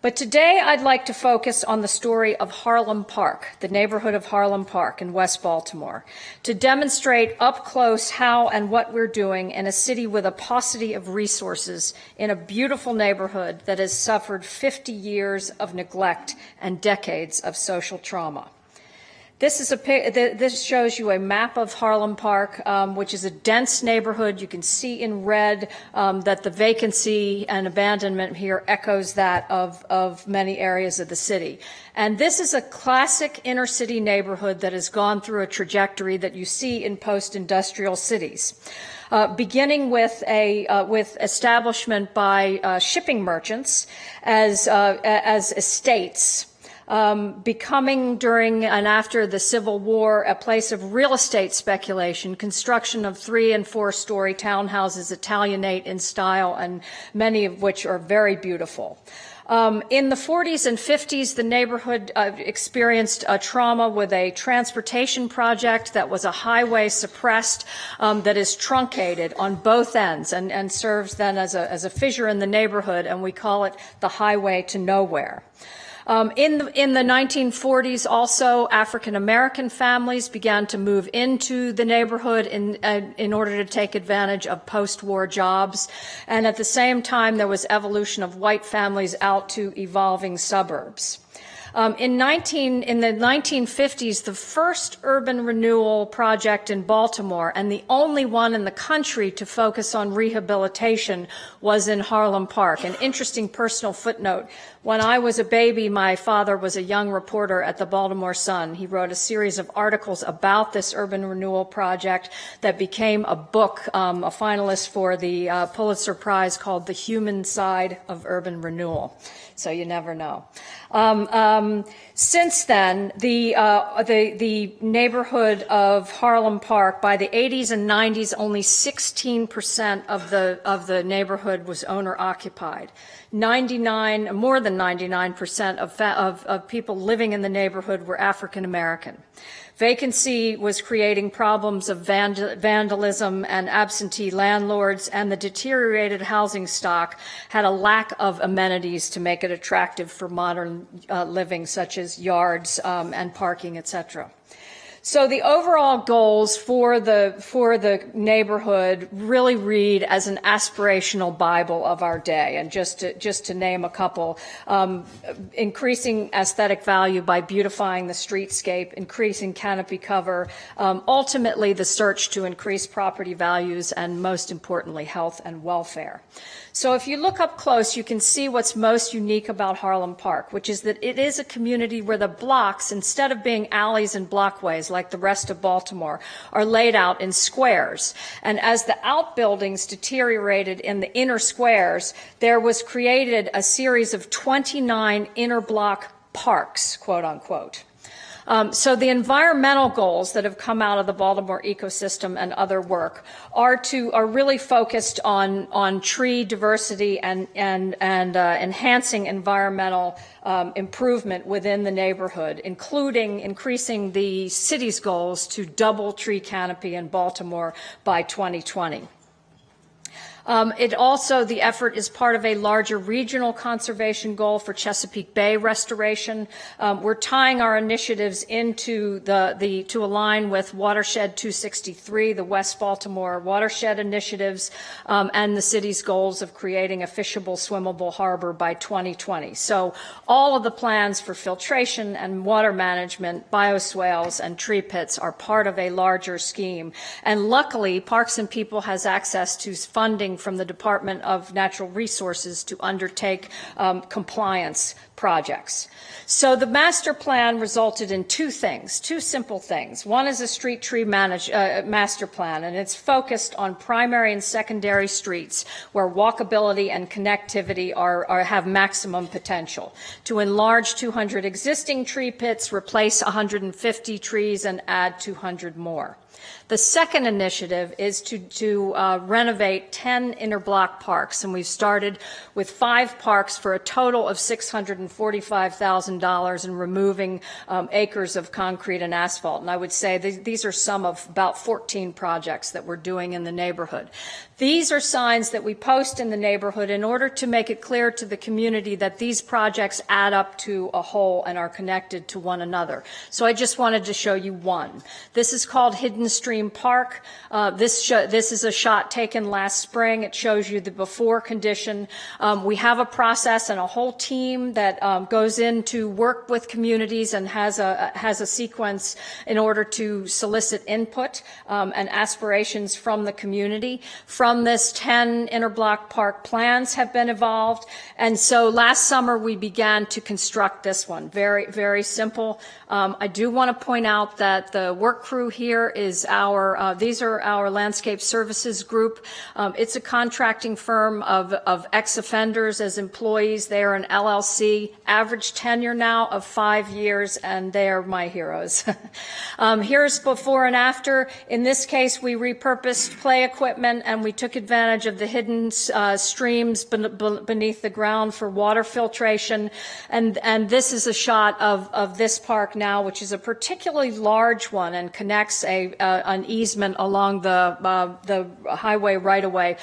But today I'd like to focus on the story of Harlem Park, the neighborhood of Harlem Park in West Baltimore, to demonstrate up close how and what we're doing in a city with a paucity of resources in a beautiful neighborhood that has suffered 50 years of neglect and decades of social trauma. This shows you a map of Harlem Park, which is a dense neighborhood. You can see in red that the vacancy and abandonment here echoes that of many areas of the city. And this is a classic inner city neighborhood that has gone through a trajectory that you see in post-industrial cities. Beginning with establishment by shipping merchants as estates, becoming during and after the Civil War a place of real estate speculation, construction of 3- and 4-story townhouses, Italianate in style, and many of which are very beautiful. In the 40s and 50s, the neighborhood experienced a trauma with a transportation project that was a highway suppressed that is truncated on both ends and serves then as a fissure in the neighborhood, and we call it the highway to nowhere. In the 1940s, also, African-American families began to move into the neighborhood in order to take advantage of post-war jobs. And at the same time, there was evolution of white families out to evolving suburbs. In the 1950s, the first urban renewal project in Baltimore, and the only one in the country to focus on rehabilitation, was in Harlem Park. An interesting personal footnote. When I was a baby, my father was a young reporter at the Baltimore Sun. He wrote a series of articles about this urban renewal project that became a book, a finalist for the Pulitzer Prize, called The Human Side of Urban Renewal. So you never know. Since then, the neighborhood of Harlem Park, by the 80s and 90s, only 16% of the neighborhood was owner occupied. More than 99% of people living in the neighborhood were African American. Vacancy was creating problems of vandalism and absentee landlords, and the deteriorated housing stock had a lack of amenities to make it attractive for modern living, such as yards and parking, etc. So the overall goals for the neighborhood really read as an aspirational Bible of our day. And just to name a couple, increasing aesthetic value by beautifying the streetscape, increasing canopy cover, ultimately the search to increase property values, and most importantly, health and welfare. So if you look up close, you can see what's most unique about Harlem Park, which is that it is a community where the blocks, instead of being alleys and blockways like the rest of Baltimore, are laid out in squares. And as the outbuildings deteriorated in the inner squares, there was created a series of 29 inner block parks, quote unquote. So the environmental goals that have come out of the Baltimore ecosystem and other work are really focused on tree diversity and enhancing environmental improvement within the neighborhood, including increasing the city's goals to double tree canopy in Baltimore by 2020. The effort is part of a larger regional conservation goal for Chesapeake Bay restoration. We're tying our initiatives into to align with Watershed 263, the West Baltimore watershed initiatives, and the city's goals of creating a fishable, swimmable harbor by 2020. So all of the plans for filtration and water management, bioswales, and tree pits are part of a larger scheme. And luckily, Parks and People has access to funding from the Department of Natural Resources to undertake compliance projects. So the master plan resulted in two simple things. One is a street tree master plan, and it's focused on primary and secondary streets where walkability and connectivity have maximum potential. To enlarge 200 existing tree pits, replace 150 trees, and add 200 more. The second initiative is to renovate 10 interblock parks, and we've started with 5 parks for a total of $645,000 and removing acres of concrete and asphalt. And I would say these are some of about 14 projects that we're doing in the neighborhood. These are signs that we post in the neighborhood in order to make it clear to the community that these projects add up to a whole and are connected to one another. So I just wanted to show you one. This is called Hidden Stream Park. This is a shot taken last spring. It shows you the before condition. We have a process and a whole team that goes in to work with communities and has a sequence in order to solicit input and aspirations from the community. From this, 10 interblock park plans have been evolved. And so last summer we began to construct this one. Very, very simple. I do want to point out that the work crew here is these are our landscape services group. It's a contracting firm of ex-offenders as employees. They are an LLC, average tenure now of 5 years, and they are my heroes. Here's before and after. In this case, we repurposed play equipment and we took advantage of the hidden streams beneath the ground for water filtration. And this is a shot of this park now, which is a particularly large one and connects an easement along the highway right-of-way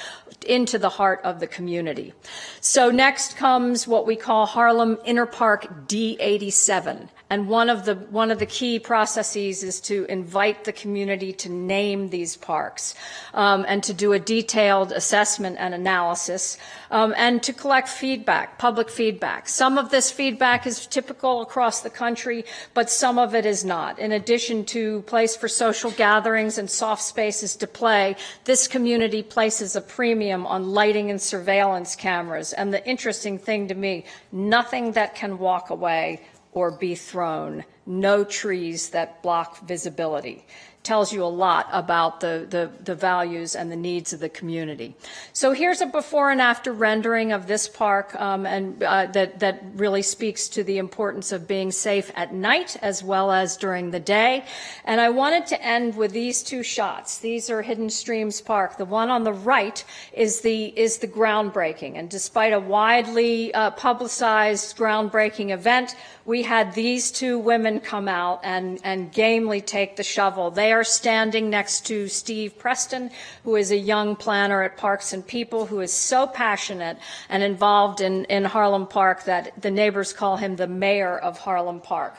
into the heart of the community. So next comes what we call Harlem Interpark D87. And one of the key processes is to invite the community to name these parks and to do a detailed assessment and analysis and to collect feedback, public feedback. Some of this feedback is typical across the country, but some of it is not. In addition to place for social gatherings and soft spaces to play, this community places a premium on lighting and surveillance cameras. And the interesting thing to me, nothing that can walk away or be thrown, no trees that block visibility. Tells you a lot about the values and the needs of the community. So here's a before and after rendering of this park, that really speaks to the importance of being safe at night as well as during the day. And I wanted to end with these two shots. These are Hidden Streams Park. The one on the right is the groundbreaking. And despite a widely publicized groundbreaking event, we had these two women come out and gamely take the shovel. They there standing next to Steve Preston, who is a young planner at Parks and People, who is so passionate and involved in Harlem Park that the neighbors call him the mayor of Harlem Park.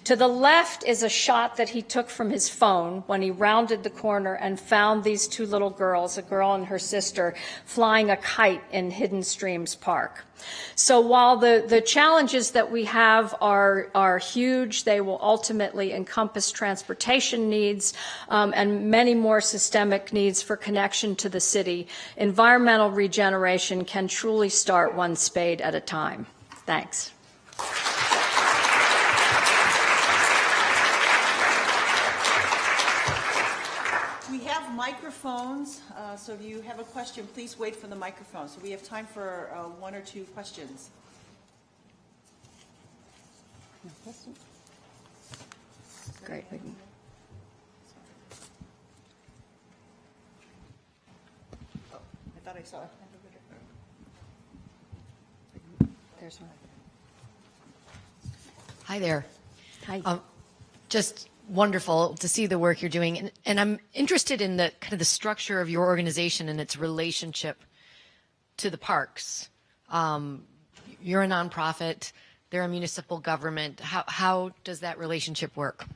To the left is a shot that he took from his phone when he rounded the corner and found these two little girls, a girl and her sister, flying a kite in Hidden Streams Park. So while the challenges that we have are huge, they will ultimately encompass transportation needs and many more systemic needs for connection to the city. Environmental regeneration can truly start one spade at a time. Thanks. We have microphones, so if you have a question, please wait for the microphone. So we have time for one or two questions. Great. I thought I saw it. There's one. Hi there. Hi. Just wonderful to see the work you're doing. And I'm interested in the kind of the structure of your organization and its relationship to the parks. You're a nonprofit, they're a municipal government. How does that relationship work?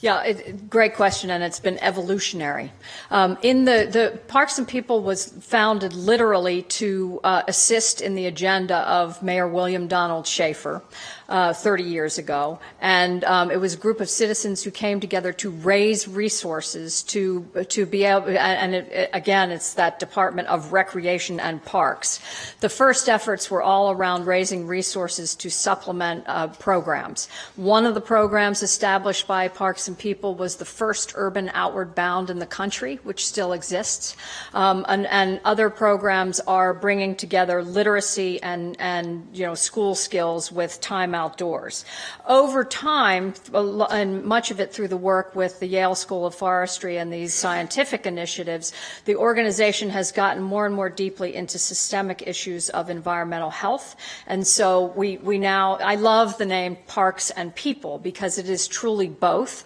Yeah, great question, and it's been evolutionary. The Parks and People was founded literally to assist in the agenda of Mayor William Donald Schaefer 30 years ago, and it was a group of citizens who came together to raise resources to be able, and again, it's that Department of Recreation and Parks. The first efforts were all around raising resources to supplement programs. One of the programs established by Parks and People was the first urban outward bound in the country, which still exists. And other programs are bringing together literacy and school skills with time outdoors. Over time, and much of it through the work with the Yale School of Forestry and these scientific initiatives, the organization has gotten more and more deeply into systemic issues of environmental health. And so we now, I love the name Parks and People because it is truly both.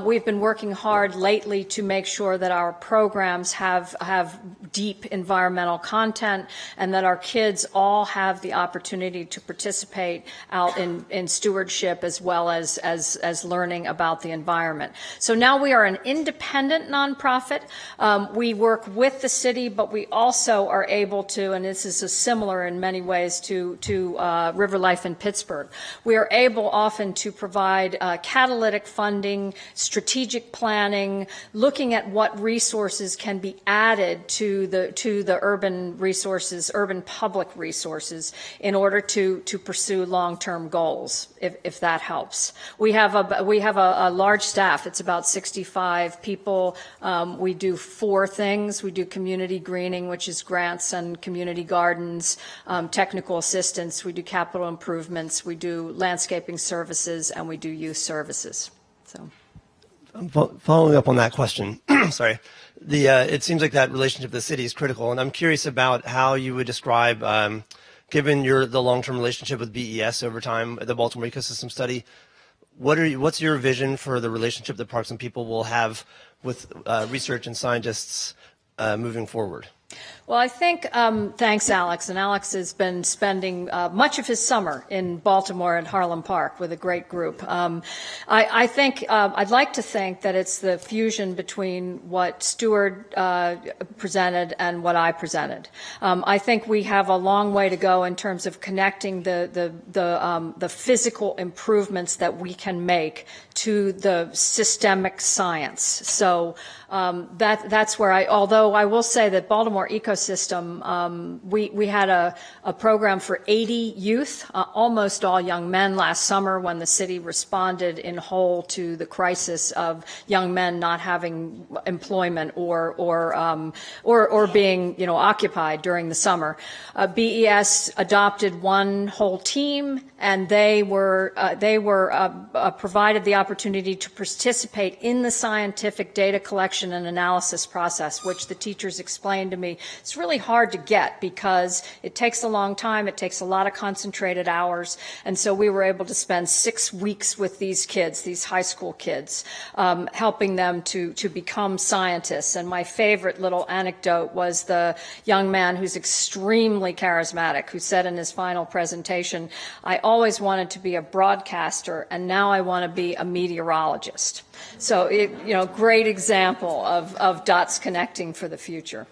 We've been working hard lately to make sure that our programs have deep environmental content and that our kids all have the opportunity to participate out in stewardship as well as learning about the environment. So now we are an independent nonprofit. We work with the city, but we also are able to, and this is similar in many ways to River Life in Pittsburgh, we are able often to provide catalytic funding, strategic planning, looking at what resources can be added to the urban resources, urban public resources, in order to pursue long-term goals, if that helps. We have a large staff. It's about 65 people. We do 4 things. We do community greening, which is grants and community gardens, technical assistance. We do capital improvements. We do landscaping services, and we do youth services. So. Following up on that question, sorry, it seems like that relationship with the city is critical, and I'm curious about how you would describe, given the long-term relationship with BES over time, the Baltimore Ecosystem Study, what's your vision for the relationship that Parks and People will have with research and scientists moving forward? Well, I think, thanks, Alex. And Alex has been spending much of his summer in Baltimore at Harlem Park with a great group. I think, I'd like to think that it's the fusion between what Steward presented and what I presented. I think we have a long way to go in terms of connecting the physical improvements that we can make to the systemic science. So that's where although I will say that Baltimore Ecosystem, we had a program for 80 youth, almost all young men, last summer when the city responded in whole to the crisis of young men not having employment or being occupied during the summer. BES adopted one whole team, and they were provided the opportunity to participate in the scientific data collection collection and analysis process, which the teachers explained to me it's really hard to get because it takes a long time, it takes a lot of concentrated hours, and so we were able to spend 6 weeks with these kids, these high school kids, helping them to become scientists. And my favorite little anecdote was the young man who's extremely charismatic, who said in his final presentation, "I always wanted to be a broadcaster, and now I want to be a meteorologist." So, great example of dots connecting for the future.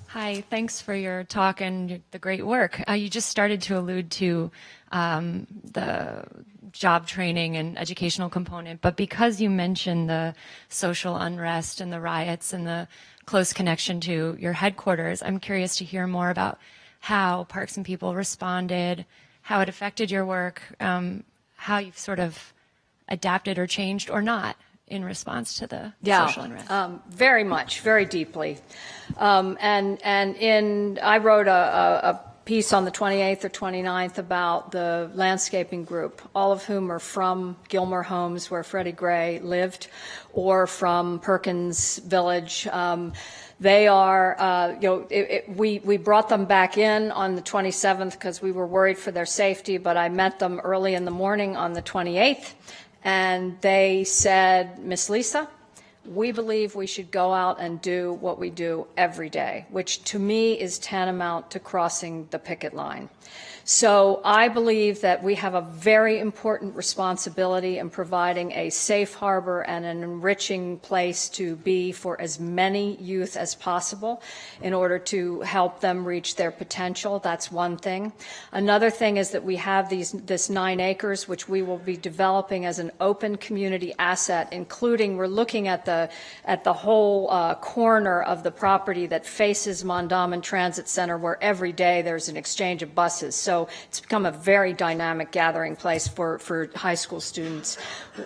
Hi, thanks for your talk and the great work. You just started to allude to the job training and educational component, but because you mentioned the social unrest and the riots and the close connection to your headquarters, I'm curious to hear more about how Parks and People responded, how it affected your work, how you've sort of adapted or changed or not in response to the social unrest. Very much, very deeply. I wrote a piece on the 28th or 29th about the landscaping group, all of whom are from Gilmore Homes, where Freddie Gray lived, or from Perkins Village. They are, we brought them back in on the 27th because we were worried for their safety, but I met them early in the morning on the 28th, and they said, "Miss Lisa, we believe we should go out and do what we do every day," which to me is tantamount to crossing the picket line. So I believe that we have a very important responsibility in providing a safe harbor and an enriching place to be for as many youth as possible in order to help them reach their potential. That's one thing. Another thing is that we have this 9 acres, which we will be developing as an open community asset, including we're looking at the whole corner of the property that faces Mondawmin Transit Center, where every day there's an exchange of buses. So it's become a very dynamic gathering place for high school students.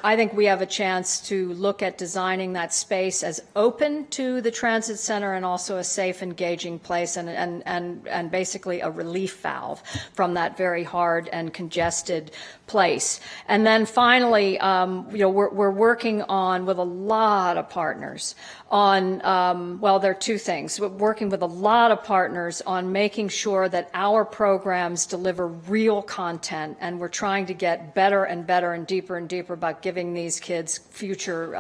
I think we have a chance to look at designing that space as open to the transit center and also a safe, engaging place and basically a relief valve from that very hard and congested place. And then finally, we're working on with a lot of partners on, there are two things. We're working with a lot of partners on making sure that our programs deliver real content, and we're trying to get better and better and deeper about giving these kids future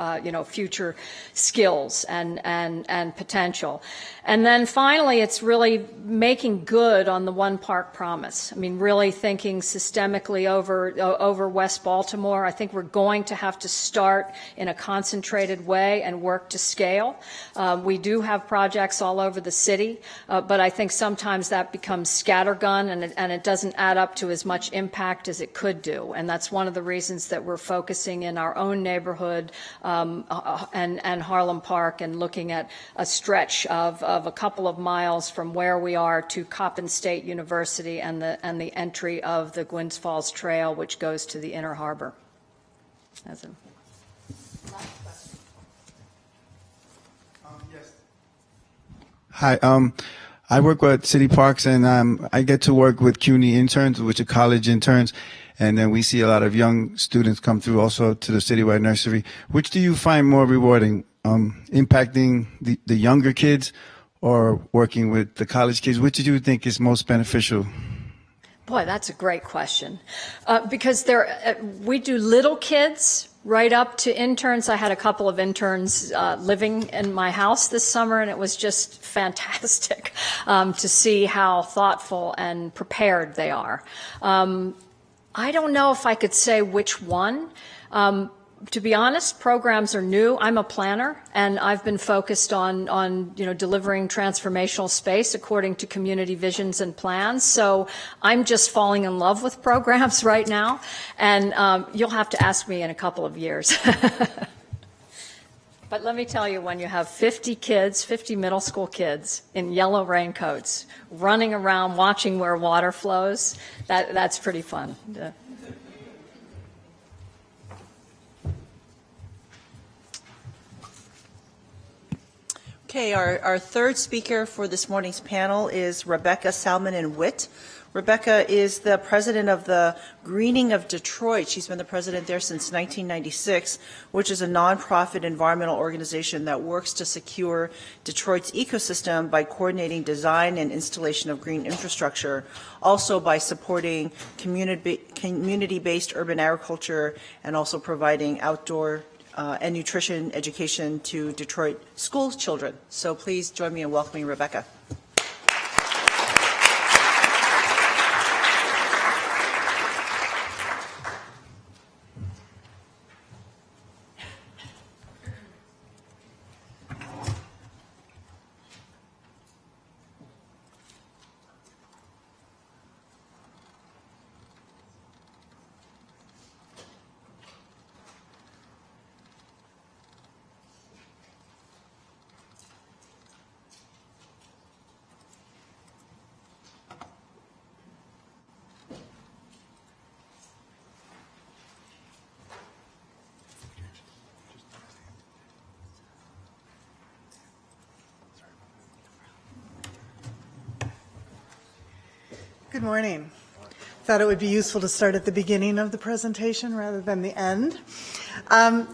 skills and potential. And then finally, it's really making good on the one park promise. I mean, really thinking systemically over West Baltimore. I think we're going to have to start in a concentrated way and work to scale. We do have projects all over the city, but I think sometimes that becomes scattergun and it doesn't add up to as much impact as it could do. And that's one of the reasons that we're focusing in our own neighborhood and Harlem Park and looking at a stretch of a couple of miles from where we are to Coppin State University and the entry of the Gwynns Falls Trail, which goes to the Inner Harbor. Yes. Hi. I work with City Parks, and I get to work with CUNY interns, which are college interns, and then we see a lot of young students come through also to the citywide nursery. Which do you find more rewarding, impacting the younger kids or working with the college kids? Which do you think is most beneficial? Boy, that's a great question. Because we do little kids right up to interns. I had a couple of interns living in my house this summer, and it was just fantastic to see how thoughtful and prepared they are. I don't know if I could say which one. To be honest, programs are new. I'm a planner, and I've been focused on delivering transformational space according to community visions and plans. So I'm just falling in love with programs right now, and you'll have to ask me in a couple of years. But let me tell you, when you have 50 middle school kids in yellow raincoats running around watching where water flows, that's pretty fun. Okay, our third speaker for this morning's panel is Rebecca Salminen Witt. Rebecca is the president of the Greening of Detroit. She's been the president there since 1996, which is a nonprofit environmental organization that works to secure Detroit's ecosystem by coordinating design and installation of green infrastructure, also by supporting community-based urban agriculture, and also providing outdoor and nutrition education to Detroit school children. So please join me in welcoming Rebecca. Good morning. Thought it would be useful to start at the beginning of the presentation rather than the end.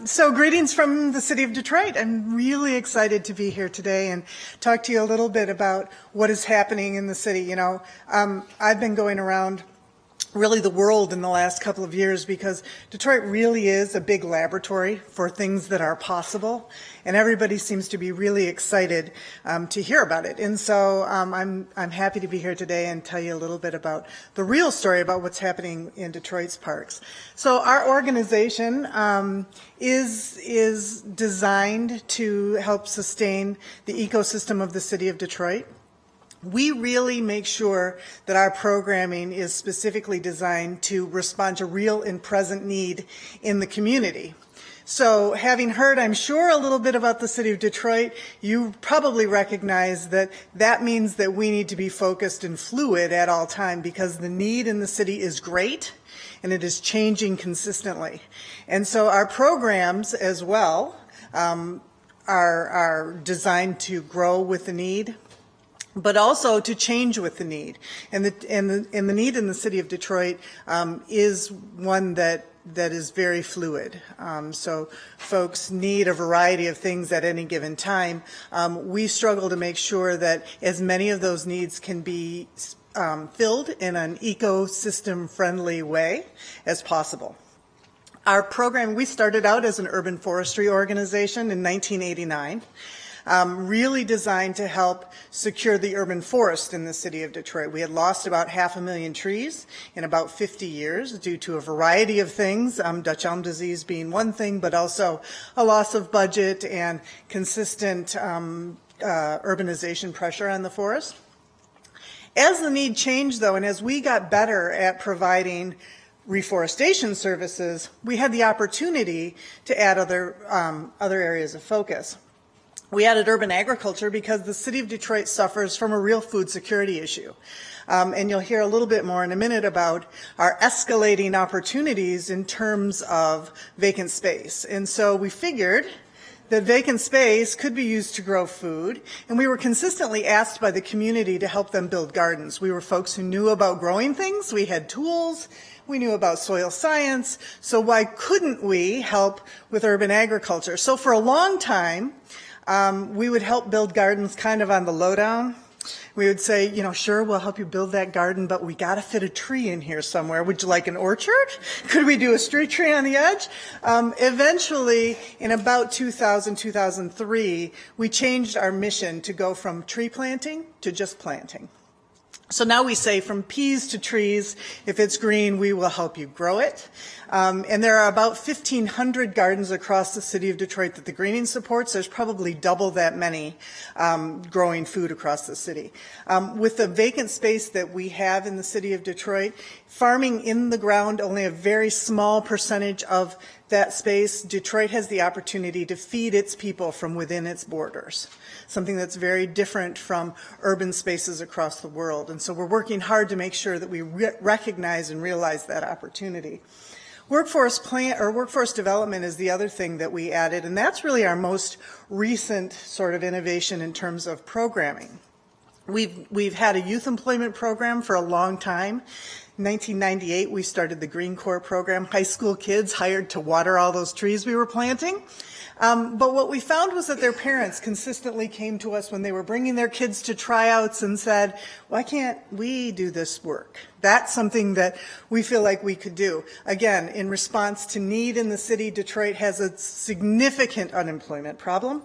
So greetings from the city of Detroit. I'm really excited to be here today and talk to you a little bit about what is happening in the city. You know, I've been going around really the world in the last couple of years because Detroit really is a big laboratory for things that are possible, and everybody seems to be really excited to hear about it. And so I'm happy to be here today and tell you a little bit about the real story about what's happening in Detroit's parks. So our organization is designed to help sustain the ecosystem of the city of Detroit. We really make sure that our programming is specifically designed to respond to real and present need in the community. So having heard, I'm sure, a little bit about the city of Detroit, you probably recognize that that means that we need to be focused and fluid at all time because the need in the city is great and it is changing consistently. And so our programs as well are designed to grow with the need, but also to change with the need. And the need in the city of Detroit is one that is very fluid. So folks need a variety of things at any given time. We struggle to make sure that as many of those needs can be filled in an ecosystem-friendly way as possible. Our program, we started out as an urban forestry organization in 1989. Really designed to help secure the urban forest in the city of Detroit. We had lost about 500,000 trees in about 50 years due to a variety of things, Dutch elm disease being one thing, but also a loss of budget and consistent urbanization pressure on the forest. As the need changed, though, and as we got better at providing reforestation services, we had the opportunity to add other areas of focus. We added urban agriculture because the city of Detroit suffers from a real food security issue. And you'll hear a little bit more in a minute about our escalating opportunities in terms of vacant space. And so we figured that vacant space could be used to grow food, and we were consistently asked by the community to help them build gardens. We were folks who knew about growing things, we had tools, we knew about soil science, so why couldn't we help with urban agriculture? So for a long time, we would help build gardens kind of on the lowdown. We would say, you know, sure, we'll help you build that garden, but we got to fit a tree in here somewhere. Would you like an orchard? Could we do a street tree on the edge? Eventually, in about 2000, 2003, we changed our mission to go from tree planting to just planting. So now we say from peas to trees, if it's green, we will help you grow it. And there are about 1,500 gardens across the city of Detroit that the greening supports. There's probably double that many growing food across the city. With the vacant space that we have in the city of Detroit, farming in the ground, only a very small percentage of that space, Detroit has the opportunity to feed its people from within its borders, something that's very different from urban spaces across the world. And so we're working hard to make sure that we recognize and realize that opportunity. Workforce development is the other thing that we added, and that's really our most recent sort of innovation in terms of programming. We've had a youth employment program for a long time. In 1998, we started the Green Corps program, high school kids hired to water all those trees we were planting. But what we found was that their parents consistently came to us when they were bringing their kids to tryouts and said, why can't we do this work? That's something that we feel like we could do. Again, in response to need in the city, Detroit has a significant unemployment problem.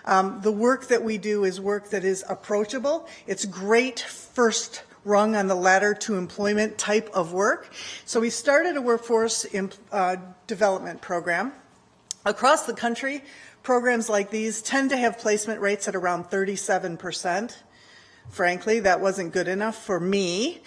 The work that we do is work that is approachable. It's great first rung on the ladder to employment type of work. So we started a workforce development program. Across the country, programs like these tend to have placement rates at around 37%. Frankly, that wasn't good enough for me.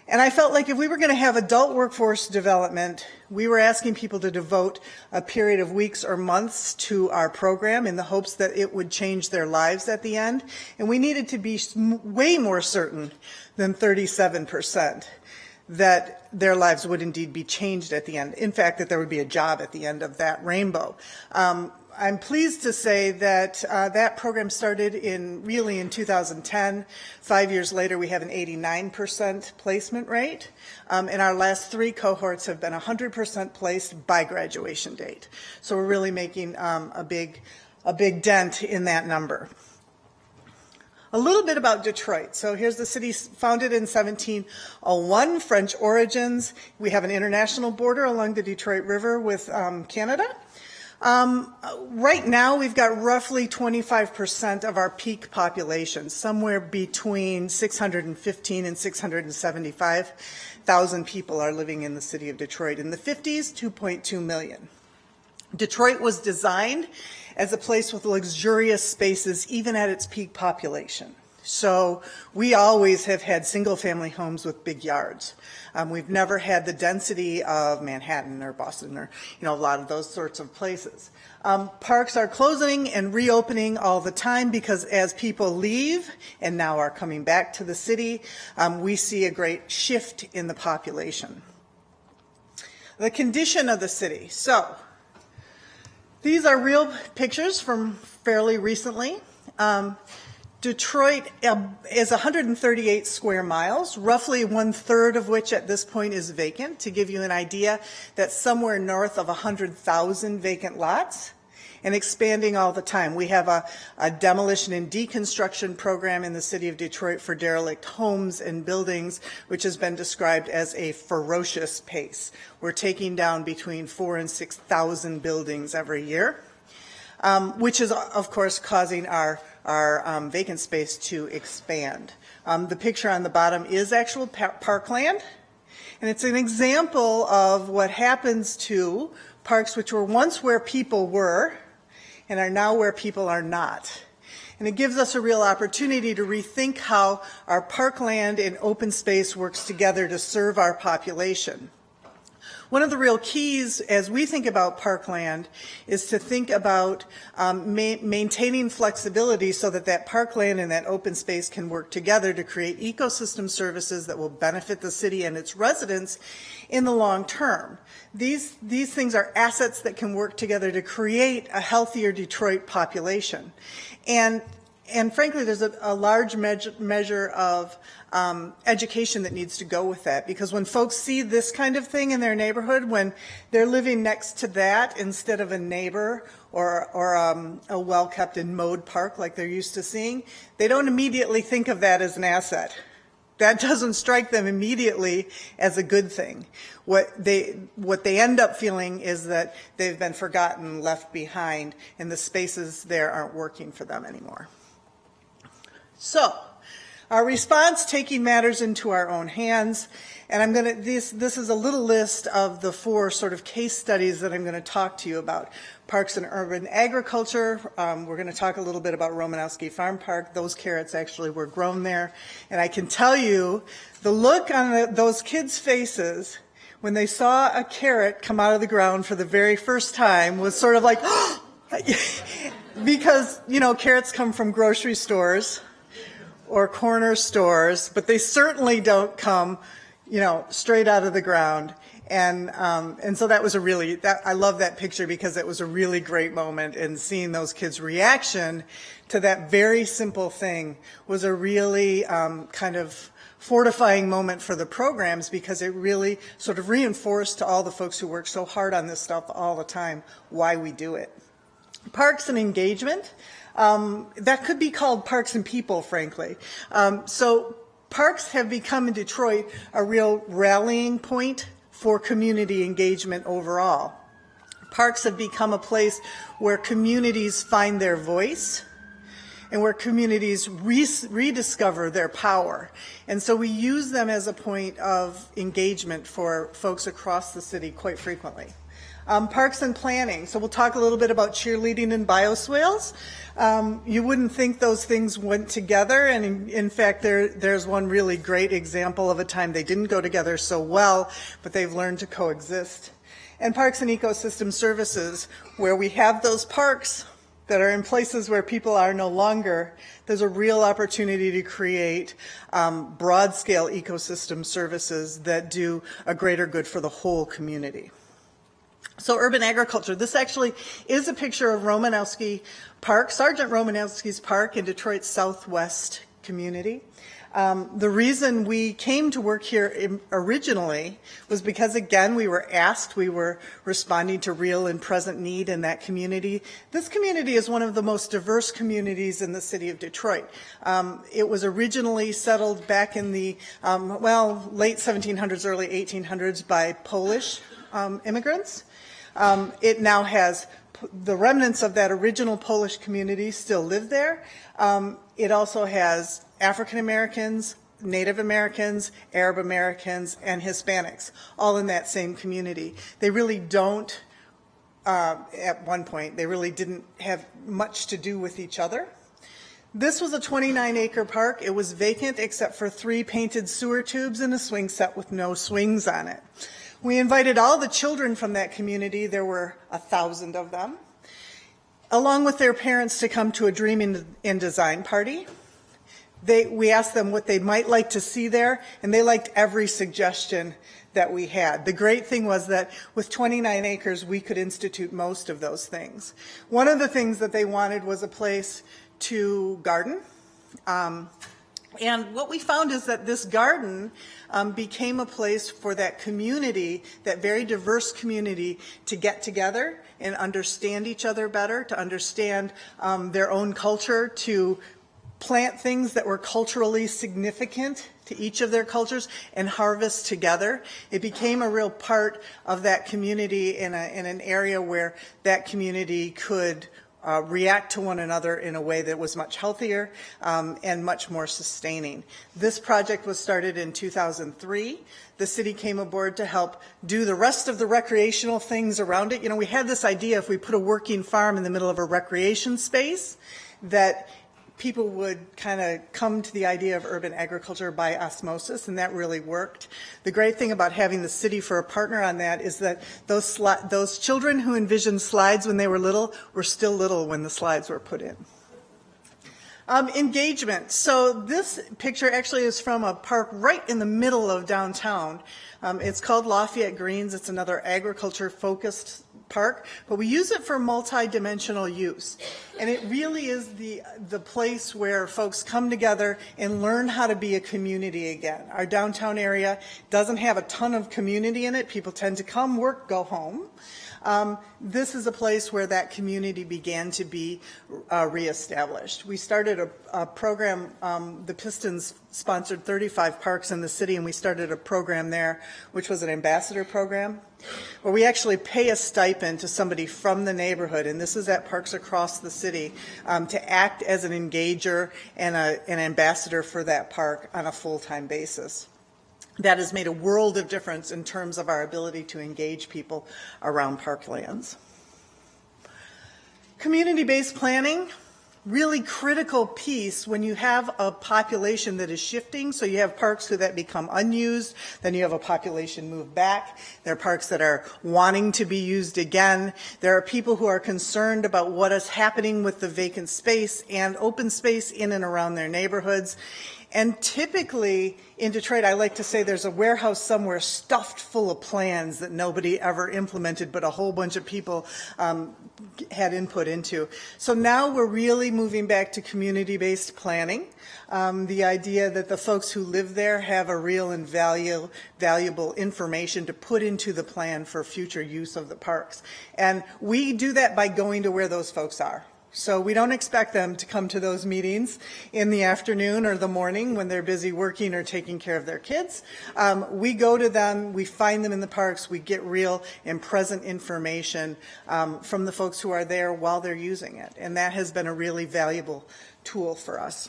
And I felt like if we were going to have adult workforce development, we were asking people to devote a period of weeks or months to our program in the hopes that it would change their lives at the end. And we needed to be way more certain than 37% that their lives would indeed be changed at the end. In fact, that there would be a job at the end of that rainbow. I'm pleased to say that that program started in 2010. 5 years later, we have an 89% placement rate. And our last 3 cohorts have been 100% placed by graduation date. So we're really making a big dent in that number. A little bit about Detroit. So here's the city founded in 1701, French origins. We have an international border along the Detroit River with Canada. Right now, we've got roughly 25% of our peak population, somewhere between 615 and 675,000 people are living in the city of Detroit. In the 50s, 2.2 million. Detroit was designed as a place with luxurious spaces, even at its peak population. So we always have had single-family homes with big yards. We've never had the density of Manhattan or Boston or, a lot of those sorts of places. Parks are closing and reopening all the time because as people leave and now are coming back to the city, we see a great shift in the population. The condition of the city. So these are real pictures from fairly recently. Detroit is 138 square miles, roughly 1/3 of which at this point is vacant. To give you an idea, that's somewhere north of 100,000 vacant lots and expanding all the time. We have a demolition and deconstruction program in the city of Detroit for derelict homes and buildings, which has been described as a ferocious pace. We're taking down between 4,000 and 6,000 buildings every year, which is, of course, causing our vacant space to expand. The picture on the bottom is actual parkland, and it's an example of what happens to parks which were once where people were and are now where people are not. And it gives us a real opportunity to rethink how our parkland and open space works together to serve our population. One of the real keys as we think about parkland is to think about maintaining flexibility so that that parkland and that open space can work together to create ecosystem services that will benefit the city and its residents in the long term. These things are assets that can work together to create a healthier Detroit population. And frankly, there's a large measure of education that needs to go with that, because when folks see this kind of thing in their neighborhood, when they're living next to that instead of a neighbor or a well-kept and mowed park like they're used to seeing, they don't immediately think of that as an asset. That doesn't strike them immediately as a good thing. What they end up feeling is that they've been forgotten, left behind, and the spaces there aren't working for them anymore. So, our response, taking matters into our own hands, and this is a little list of the 4 sort of case studies that I'm going to talk to you about. Parks and urban agriculture. We're going to talk a little bit about Romanowski Farm Park. Those carrots actually were grown there. And I can tell you, the look on those kids' faces when they saw a carrot come out of the ground for the very first time was sort of like, because, carrots come from grocery stores or corner stores, but they certainly don't come, straight out of the ground. And so that was I love that picture because it was a really great moment, and seeing those kids' reaction to that very simple thing was a really kind of fortifying moment for the programs, because it really sort of reinforced to all the folks who work so hard on this stuff all the time why we do it. Parks and engagement, that could be called parks and people, frankly. So parks have become in Detroit a real rallying point for community engagement overall. Parks have become a place where communities find their voice and where communities rediscover their power. And so we use them as a point of engagement for folks across the city quite frequently. Parks and planning. So we'll talk a little bit about cheerleading and bioswales. You wouldn't think those things went together, and in fact, there's one really great example of a time they didn't go together so well, but they've learned to coexist. And parks and ecosystem services, where we have those parks that are in places where people are no longer, there's a real opportunity to create broad-scale ecosystem services that do a greater good for the whole community. So urban agriculture, this actually is a picture of Romanowski Park, Sergeant Romanowski's park in Detroit's southwest community. The reason we came to work here originally was because, again, we were asked, we were responding to real and present need in that community. This community is one of the most diverse communities in the city of Detroit. It was originally settled back in the, late 1700s, early 1800s by Polish immigrants. It now has the remnants of that original Polish community still live there. It also has African Americans, Native Americans, Arab Americans, and Hispanics, all in that same community. They really don't, at one point, they really didn't have much to do with each other. This was a 29-acre park. It was vacant except for 3 painted sewer tubes and a swing set with no swings on it. We invited all the children from that community, there were 1,000 of them, along with their parents to come to a Dream in Design party. We asked them what they might like to see there, and they liked every suggestion that we had. The great thing was that with 29 acres, we could institute most of those things. One of the things that they wanted was a place to garden. And what we found is that this garden became a place for that community, that very diverse community, to get together and understand each other better, to understand their own culture, to plant things that were culturally significant to each of their cultures and harvest together. It became a real part of that community in an area where that community could react to one another in a way that was much healthier and much more sustaining. This project was started in 2003. The city came aboard to help do the rest of the recreational things around it. You know, we had this idea if we put a working farm in the middle of a recreation space that people would kind of come to the idea of urban agriculture by osmosis, and that really worked. The great thing about having the city for a partner on that is that those children who envisioned slides when they were little were still little when the slides were put in. Engagement. So this picture actually is from a park right in the middle of downtown. It's called Lafayette Greens. It's another agriculture-focused park, but we use it for multi-dimensional use. And it really is the place where folks come together and learn how to be a community again. Our downtown area doesn't have a ton of community in it. People tend to come, work, go home. This is a place where that community began to be reestablished. We started a program, the Pistons sponsored 35 parks in the city, and we started a program there, which was an ambassador program, where we actually pay a stipend to somebody from the neighborhood, and this is at parks across the city, to act as an engager and an ambassador for that park on a full-time basis. That has made a world of difference in terms of our ability to engage people around parklands. Community-based planning, really critical piece when you have a population that is shifting. So you have parks that become unused, then you have a population move back. There are parks that are wanting to be used again. There are people who are concerned about what is happening with the vacant space and open space in and around their neighborhoods. And typically in Detroit, I like to say there's a warehouse somewhere stuffed full of plans that nobody ever implemented, but a whole bunch of people had input into. So now we're really moving back to community-based planning. The idea that the folks who live there have a real and valuable information to put into the plan for future use of the parks. And we do that by going to where those folks are. So we don't expect them to come to those meetings in the afternoon or the morning when they're busy working or taking care of their kids. We go to them, we find them in the parks, we get real and present information from the folks who are there while they're using it. And that has been a really valuable tool for us.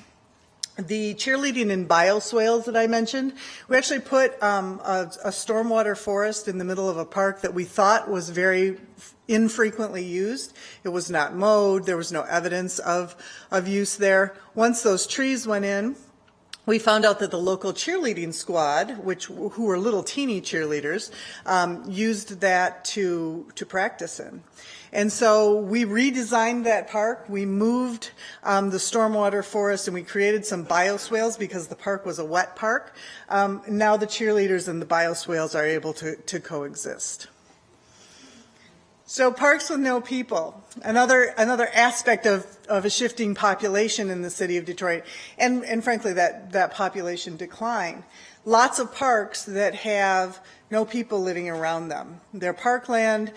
The cheerleading and bioswales that I mentioned, we actually put a stormwater forest in the middle of a park that we thought was very infrequently used. It was not mowed. There was no evidence of use there. Once those trees went in, we found out that the local cheerleading squad, who were little teeny cheerleaders, used that to practice in. And so we redesigned that park. We moved the stormwater forest and we created some bioswales because the park was a wet park. Now the cheerleaders and the bioswales are able to coexist. So parks with no people, another aspect of a shifting population in the city of Detroit, and frankly that population decline. Lots of parks that have no people living around them. They're parkland,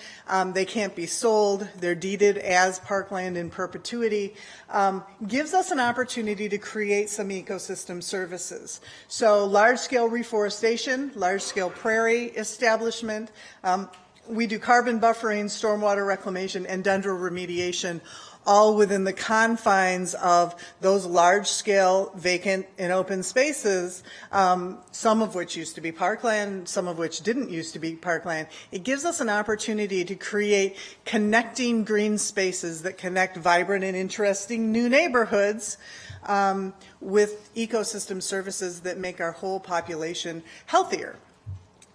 they can't be sold, they're deeded as parkland in perpetuity, gives us an opportunity to create some ecosystem services. So large-scale reforestation, large-scale prairie establishment, we do carbon buffering, stormwater reclamation, and dendral remediation, all within the confines of those large-scale vacant and open spaces, some of which used to be parkland, some of which didn't used to be parkland. It gives us an opportunity to create connecting green spaces that connect vibrant and interesting new neighborhoods with ecosystem services that make our whole population healthier.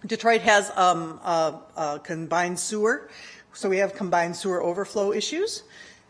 Detroit has a combined sewer, so we have combined sewer overflow issues.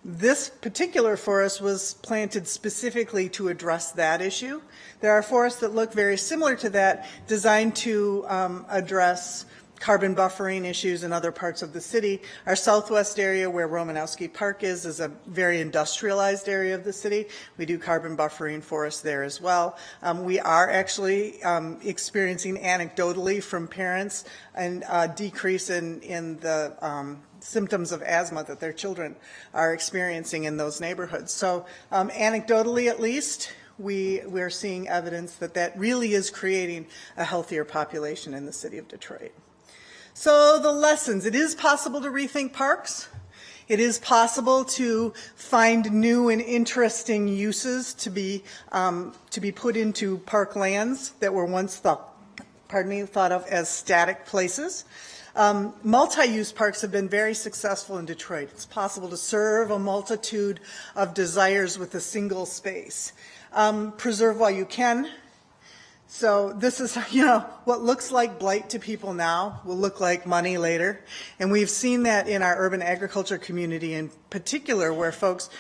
This particular forest was planted specifically to address that issue. There are forests that look very similar to that, designed to address carbon buffering issues in other parts of the city. Our southwest area where Romanowski Park is a very industrialized area of the city. We do carbon buffering forests there as well. We are actually experiencing anecdotally from parents a decrease in the symptoms of asthma that their children are experiencing in those neighborhoods. So anecdotally at least, we're seeing evidence that really is creating a healthier population in the city of Detroit. So the lessons, it is possible to rethink parks. It is possible to find new and interesting uses to be put into park lands that were once thought of as static places. Multi-use parks have been very successful in Detroit. It's possible to serve a multitude of desires with a single space. Preserve while you can. So this is, what looks like blight to people now will look like money later. And we've seen that in our urban agriculture community in particular, where folks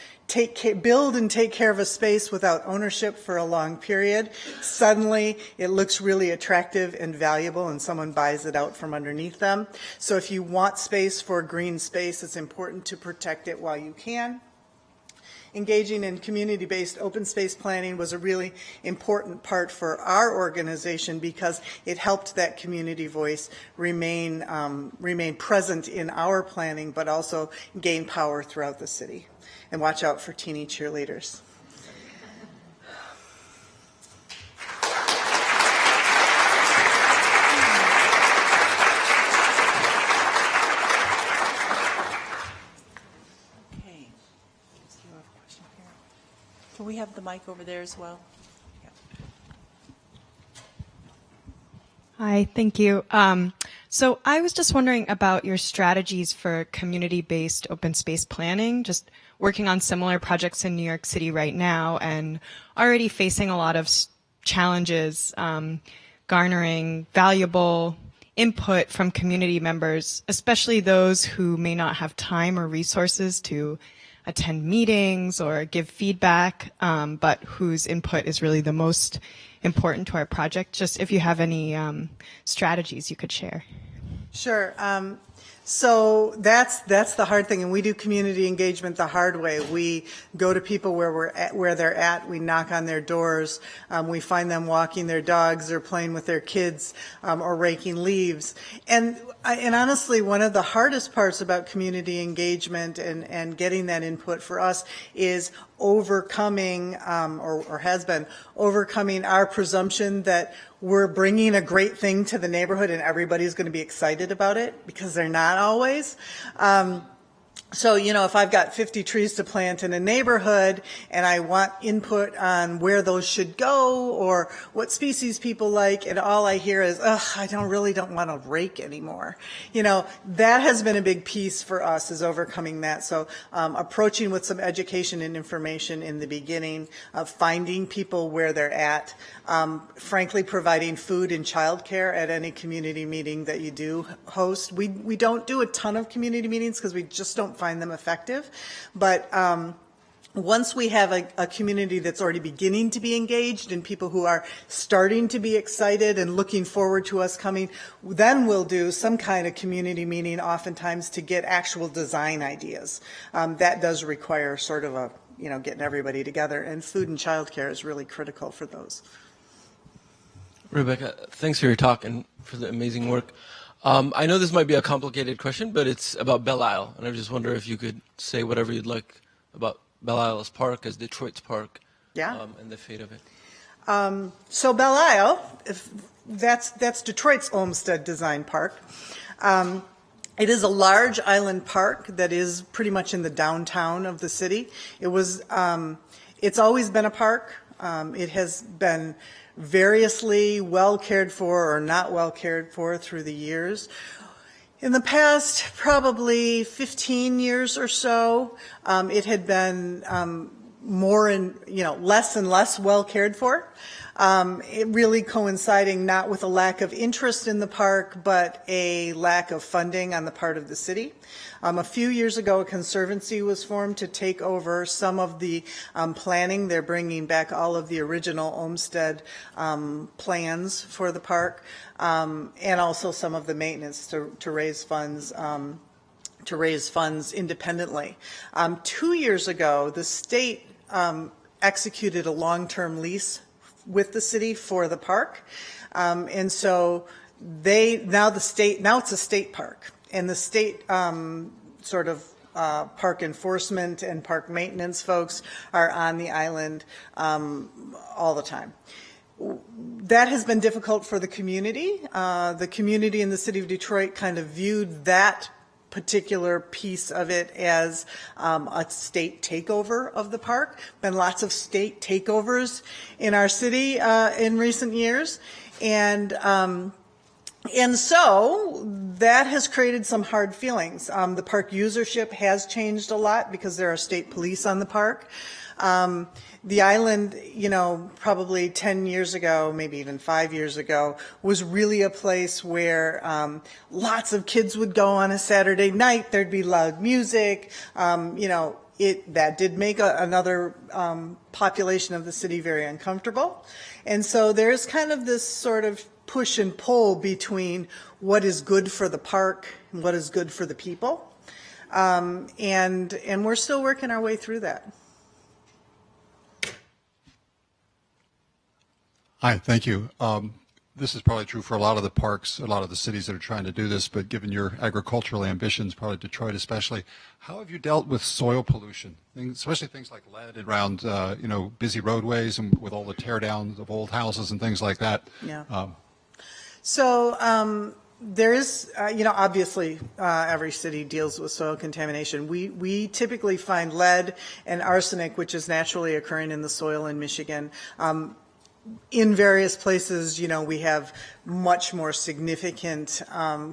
build and take care of a space without ownership for a long period. Suddenly, it looks really attractive and valuable, and someone buys it out from underneath them. So if you want space for green space, it's important to protect it while you can. Engaging in community-based open space planning was a really important part for our organization because it helped that community voice remain present in our planning, but also gain power throughout the city. And watch out for teeny cheerleaders. Can we have the mic over there as well? Yeah. Hi, thank you. So I was just wondering about your strategies for community-based open space planning, just working on similar projects in New York City right now and already facing a lot of challenges, garnering valuable input from community members, especially those who may not have time or resources to attend meetings or give feedback, but whose input is really the most important to our project. Just if you have any strategies you could share. Sure. So that's the hard thing, and we do community engagement the hard way. We go to people where they're at. We knock on their doors. We find them walking their dogs or playing with their kids or raking leaves. And honestly, one of the hardest parts about community engagement and getting that input for us is overcoming, or has been overcoming our presumption that we're bringing a great thing to the neighborhood and everybody's going to be excited about it, because they're not always. So, if I've got 50 trees to plant in a neighborhood and I want input on where those should go or what species people like, and all I hear is, I don't want to rake anymore. That has been a big piece for us, is overcoming that. So, approaching with some education and information in the beginning, finding people where they're at, frankly, providing food and childcare at any community meeting that you do host. We don't do a ton of community meetings because we just don't find them effective. But once we have a community that's already beginning to be engaged and people who are starting to be excited and looking forward to us coming, then we'll do some kind of community meeting oftentimes to get actual design ideas. That does require sort of getting everybody together, and food and childcare is really critical for those. Rebecca, thanks for your talk and for the amazing work. I know this might be a complicated question, but it's about Belle Isle, and I just wonder if you could say whatever you'd like about Belle Isle as park, as Detroit's park, and the fate of it. So Belle Isle, that's Detroit's Olmsted Design Park. It is a large island park that is pretty much in the downtown of the city. It's always been a park. It has been variously well cared for or not well cared for through the years. In the past, probably 15 years or so, it had been less and less well cared for. It really coinciding not with a lack of interest in the park, but a lack of funding on the part of the city. A few years ago, a conservancy was formed to take over some of the planning. They're bringing back all of the original Olmsted plans for the park, and also some of the maintenance to raise funds. Independently. 2 years ago, the state executed a long-term lease with the city for the park, and so now it's a state park, and the state park enforcement and park maintenance folks are on the island all the time. That has been difficult for the community. The community in the city of Detroit kind of viewed that particular piece of it as a state takeover of the park. Been lots of state takeovers in our city in recent years, and so that has created some hard feelings. The park usership has changed a lot because there are state police on the park. The island, probably 10 years ago, maybe even 5 years ago, was really a place where lots of kids would go on a Saturday night. There'd be loud music. That did make another population of the city very uncomfortable. And so there's kind of this sort of push and pull between what is good for the park and what is good for the people. And we're still working our way through that. Hi, thank you. This is probably true for a lot of the parks, a lot of the cities that are trying to do this, but given your agricultural ambitions, probably Detroit especially, how have you dealt with soil pollution, especially things like lead around, busy roadways and with all the tear downs of old houses and things like that? Yeah. There is, obviously every city deals with soil contamination. We typically find lead and arsenic, which is naturally occurring in the soil in Michigan. In various places, we have much more significant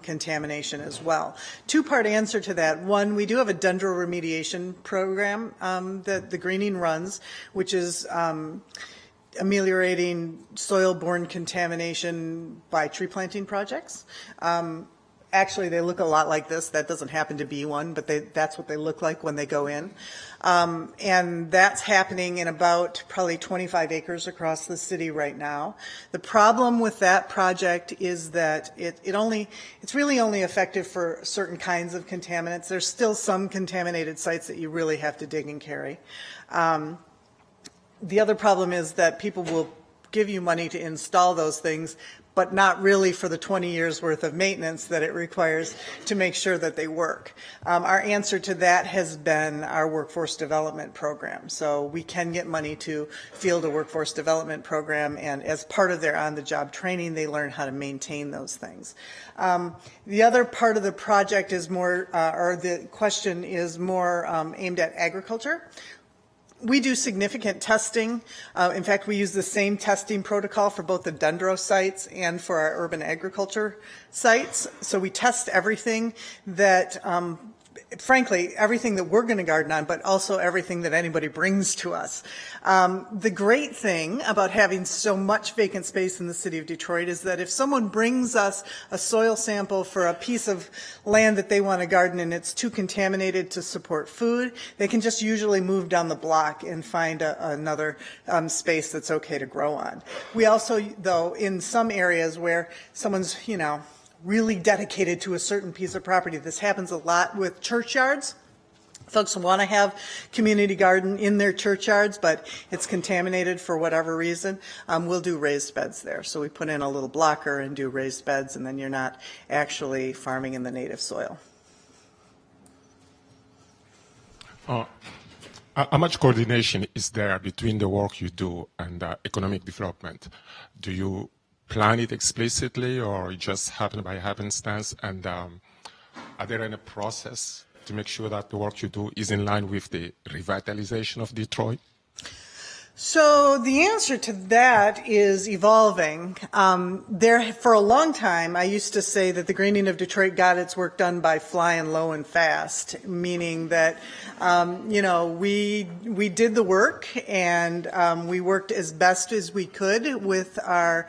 contamination as well. Two-part answer to that. One, we do have a dendro remediation program that the Greening runs, which is ameliorating soil-borne contamination by tree planting projects. Actually, they look a lot like this. That doesn't happen to be one, but that's what they look like when they go in. And that's happening in about probably 25 acres across the city right now. The problem with that project is that it's really only effective for certain kinds of contaminants. There's still some contaminated sites that you really have to dig and carry. The other problem is that people will give you money to install those things, but not really for the 20 years worth of maintenance that it requires to make sure that they work. Our answer to that has been our workforce development program. So we can get money to field a workforce development program, and as part of their on-the-job training, they learn how to maintain those things. The other part of the project is more, or the question is more aimed at agriculture. We do significant testing. In fact, we use the same testing protocol for both the dendro sites and for our urban agriculture sites. So we test everything that, frankly, everything that we're going to garden on, but also everything that anybody brings to us. The great thing about having so much vacant space in the city of Detroit is that if someone brings us a soil sample for a piece of land that they want to garden and it's too contaminated to support food, they can just usually move down the block and find another space that's okay to grow on. We also, though, in some areas where someone's, really dedicated to a certain piece of property. This happens a lot with churchyards. Folks want to have community garden in their churchyards, but it's contaminated for whatever reason. We'll do raised beds there. So we put in a little blocker and do raised beds, and then you're not actually farming in the native soil. How much coordination is there between the work you do and economic development? Do you plan it explicitly, or it just happen by happenstance? And are there any process to make sure that the work you do is in line with the revitalization of Detroit? So the answer to that is evolving. For a long time, I used to say that the greening of Detroit got its work done by flying low and fast, meaning that, we did the work and we worked as best as we could with our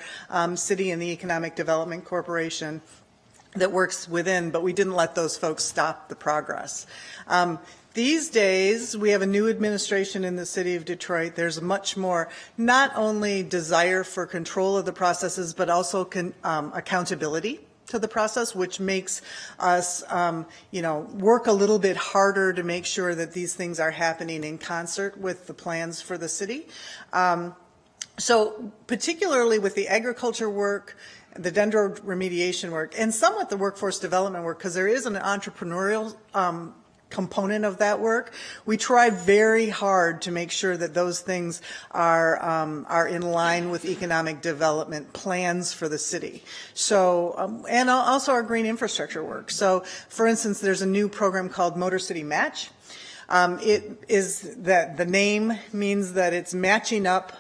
city and the Economic Development Corporation that works within, but we didn't let those folks stop the progress. These days, we have a new administration in the city of Detroit. There's much more, not only desire for control of the processes, but also accountability to the process, which makes us, work a little bit harder to make sure that these things are happening in concert with the plans for the city. So particularly with the agriculture work, the dendro remediation work, and somewhat the workforce development work, because there is an entrepreneurial component of that work, we try very hard to make sure that those things are in line with economic development plans for the city. So, and also our green infrastructure work. So, for instance, there's a new program called Motor City Match. It is that the name means that it's matching up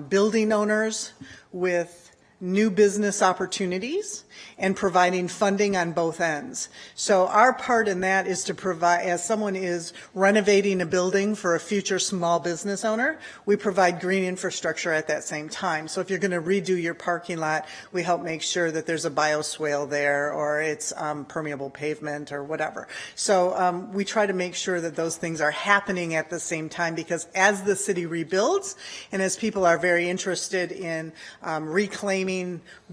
building owners with new business opportunities and providing funding on both ends. So our part in that is to provide, as someone is renovating a building for a future small business owner, we provide green infrastructure at that same time. So if you're going to redo your parking lot, we help make sure that there's a bioswale there, or it's permeable pavement or whatever. So we try to make sure that those things are happening at the same time, because as the city rebuilds and as people are very interested in reclaiming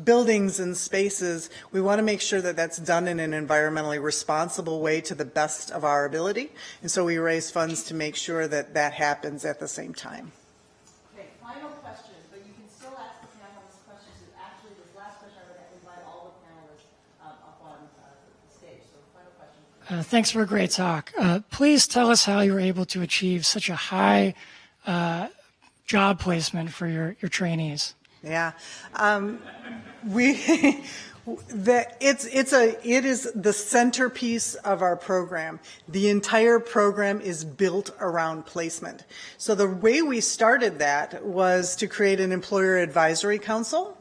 buildings and spaces, we want to make sure that that's done in an environmentally responsible way to the best of our ability. And so we raise funds to make sure that that happens at the same time. Okay, final question, but you can still ask the panelists questions. Actually, this last question, I would invite all the panelists up on the stage. So final question. Thanks for a great talk. Please tell us how you were able to achieve such a high job placement for your trainees. Yeah, it is the centerpiece of our program. The entire program is built around placement. So the way we started that was to create an employer advisory council.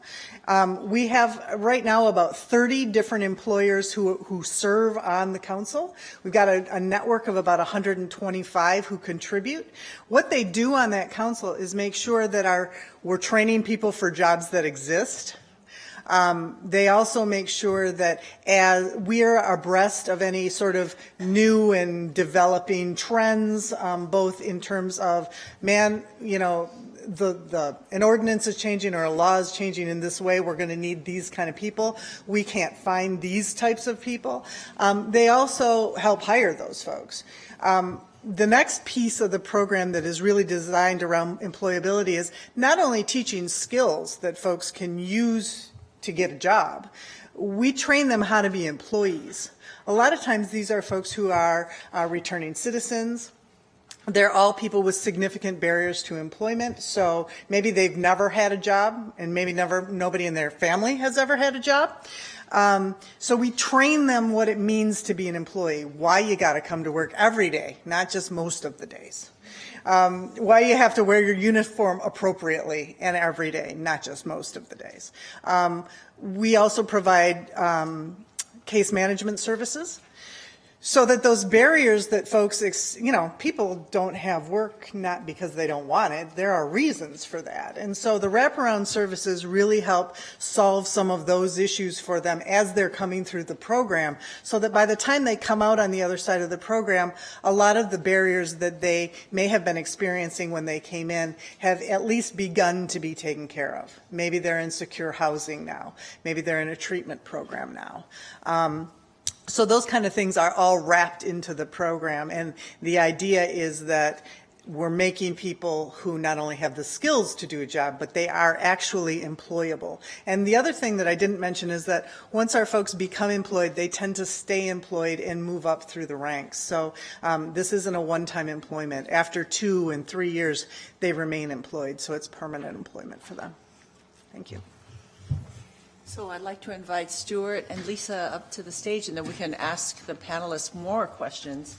We have right now about 30 different employers who serve on the council. We've got a network of about 125 who contribute. What they do on that council is make sure that we're training people for jobs that exist. They also make sure that as we are abreast of any sort of new and developing trends, both in terms of an ordinance is changing or a law is changing in this way, we're going to need these kind of people. We can't find these types of people. They also help hire those folks. The next piece of the program that is really designed around employability is not only teaching skills that folks can use to get a job, we train them how to be employees. A lot of times these are folks who are returning citizens. They're all people with significant barriers to employment, so maybe they've never had a job, and maybe nobody in their family has ever had a job. So we train them what it means to be an employee, why you got to come to work every day, not just most of the days. Why you have to wear your uniform appropriately and every day, not just most of the days. We also provide case management services, so that those barriers that folks, people don't have work not because they don't want it. There are reasons for that. And so the wraparound services really help solve some of those issues for them as they're coming through the program, so that by the time they come out on the other side of the program, a lot of the barriers that they may have been experiencing when they came in have at least begun to be taken care of. Maybe they're in secure housing now. Maybe they're in a treatment program now. So those kind of things are all wrapped into the program, and the idea is that we're making people who not only have the skills to do a job, but they are actually employable. And the other thing that I didn't mention is that once our folks become employed, they tend to stay employed and move up through the ranks. So this isn't a one-time employment. After 2 and 3 years, they remain employed, so it's permanent employment for them. Thank you. So I'd like to invite Stuart and Lisa up to the stage, and then we can ask the panelists more questions.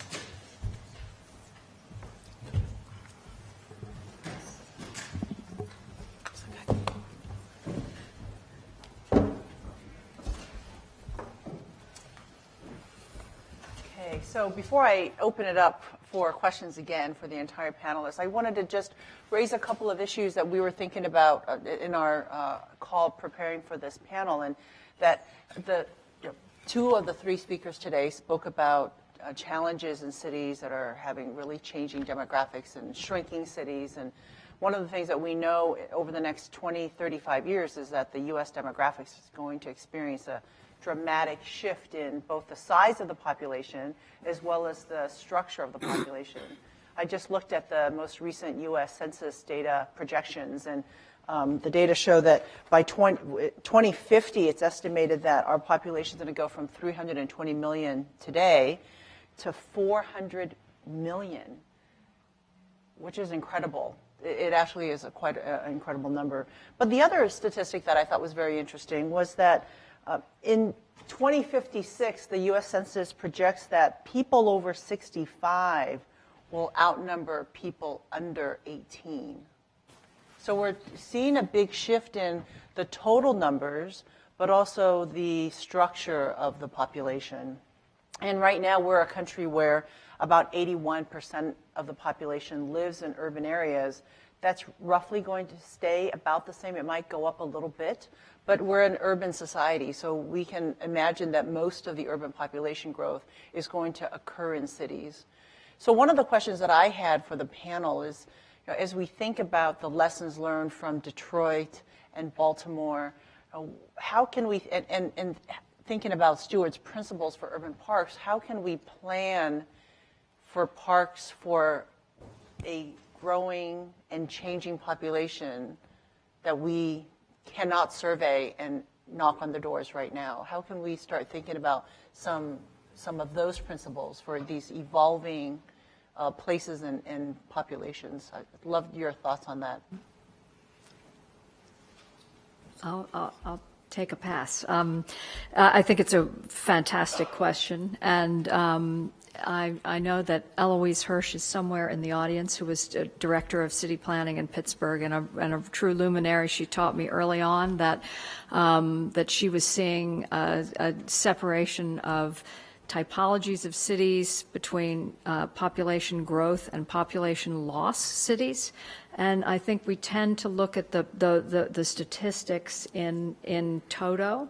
Okay, so before I open it up for questions again for the entire panelists, I wanted to just raise a couple of issues that we were thinking about in our call preparing for this panel, and that two of the 3 speakers today spoke about challenges in cities that are having really changing demographics and shrinking cities. And one of the things that we know over the next 20, 35 years is that the U.S. demographics is going to experience a dramatic shift in both the size of the population as well as the structure of the population. I just looked at the most recent U.S. Census data projections, and the data show that by 2050, it's estimated that our population is going to go from 320 million today to 400 million, which is incredible. It actually is quite an incredible number. But the other statistic that I thought was very interesting was that in 2056, the U.S. Census projects that people over 65 will outnumber people under 18. So we're seeing a big shift in the total numbers, but also the structure of the population. And right now, we're a country where about 81% of the population lives in urban areas. That's roughly going to stay about the same. It might go up a little bit, but we're an urban society, so we can imagine that most of the urban population growth is going to occur in cities. So one of the questions that I had for the panel is, as we think about the lessons learned from Detroit and Baltimore, how can we, and thinking about Stewart's principles for urban parks, how can we plan for parks for a growing and changing population that we cannot survey and knock on the doors right now? How can we start thinking about some of those principles for these evolving places and populations? I'd love your thoughts on that. I'll take a pass. I think it's a fantastic question, and I know that Eloise Hirsch is somewhere in the audience, who was director of city planning in Pittsburgh and a true luminary. She taught me early on that that she was seeing a separation of typologies of cities, between population growth and population loss cities. And I think we tend to look at the statistics in toto.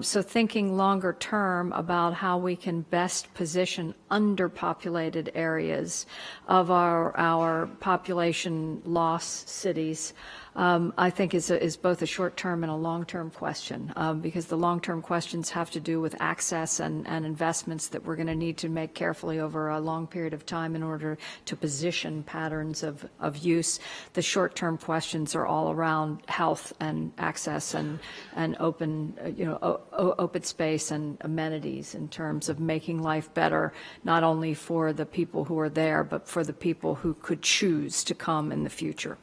So thinking longer term about how we can best position underpopulated areas of our population loss cities, I think is both a short-term and a long-term question, because the long-term questions have to do with access and investments that we're going to need to make carefully over a long period of time in order to position patterns of use. The short-term questions are all around health and access and open, open space and amenities in terms of making life better, not only for the people who are there, but for the people who could choose to come in the future.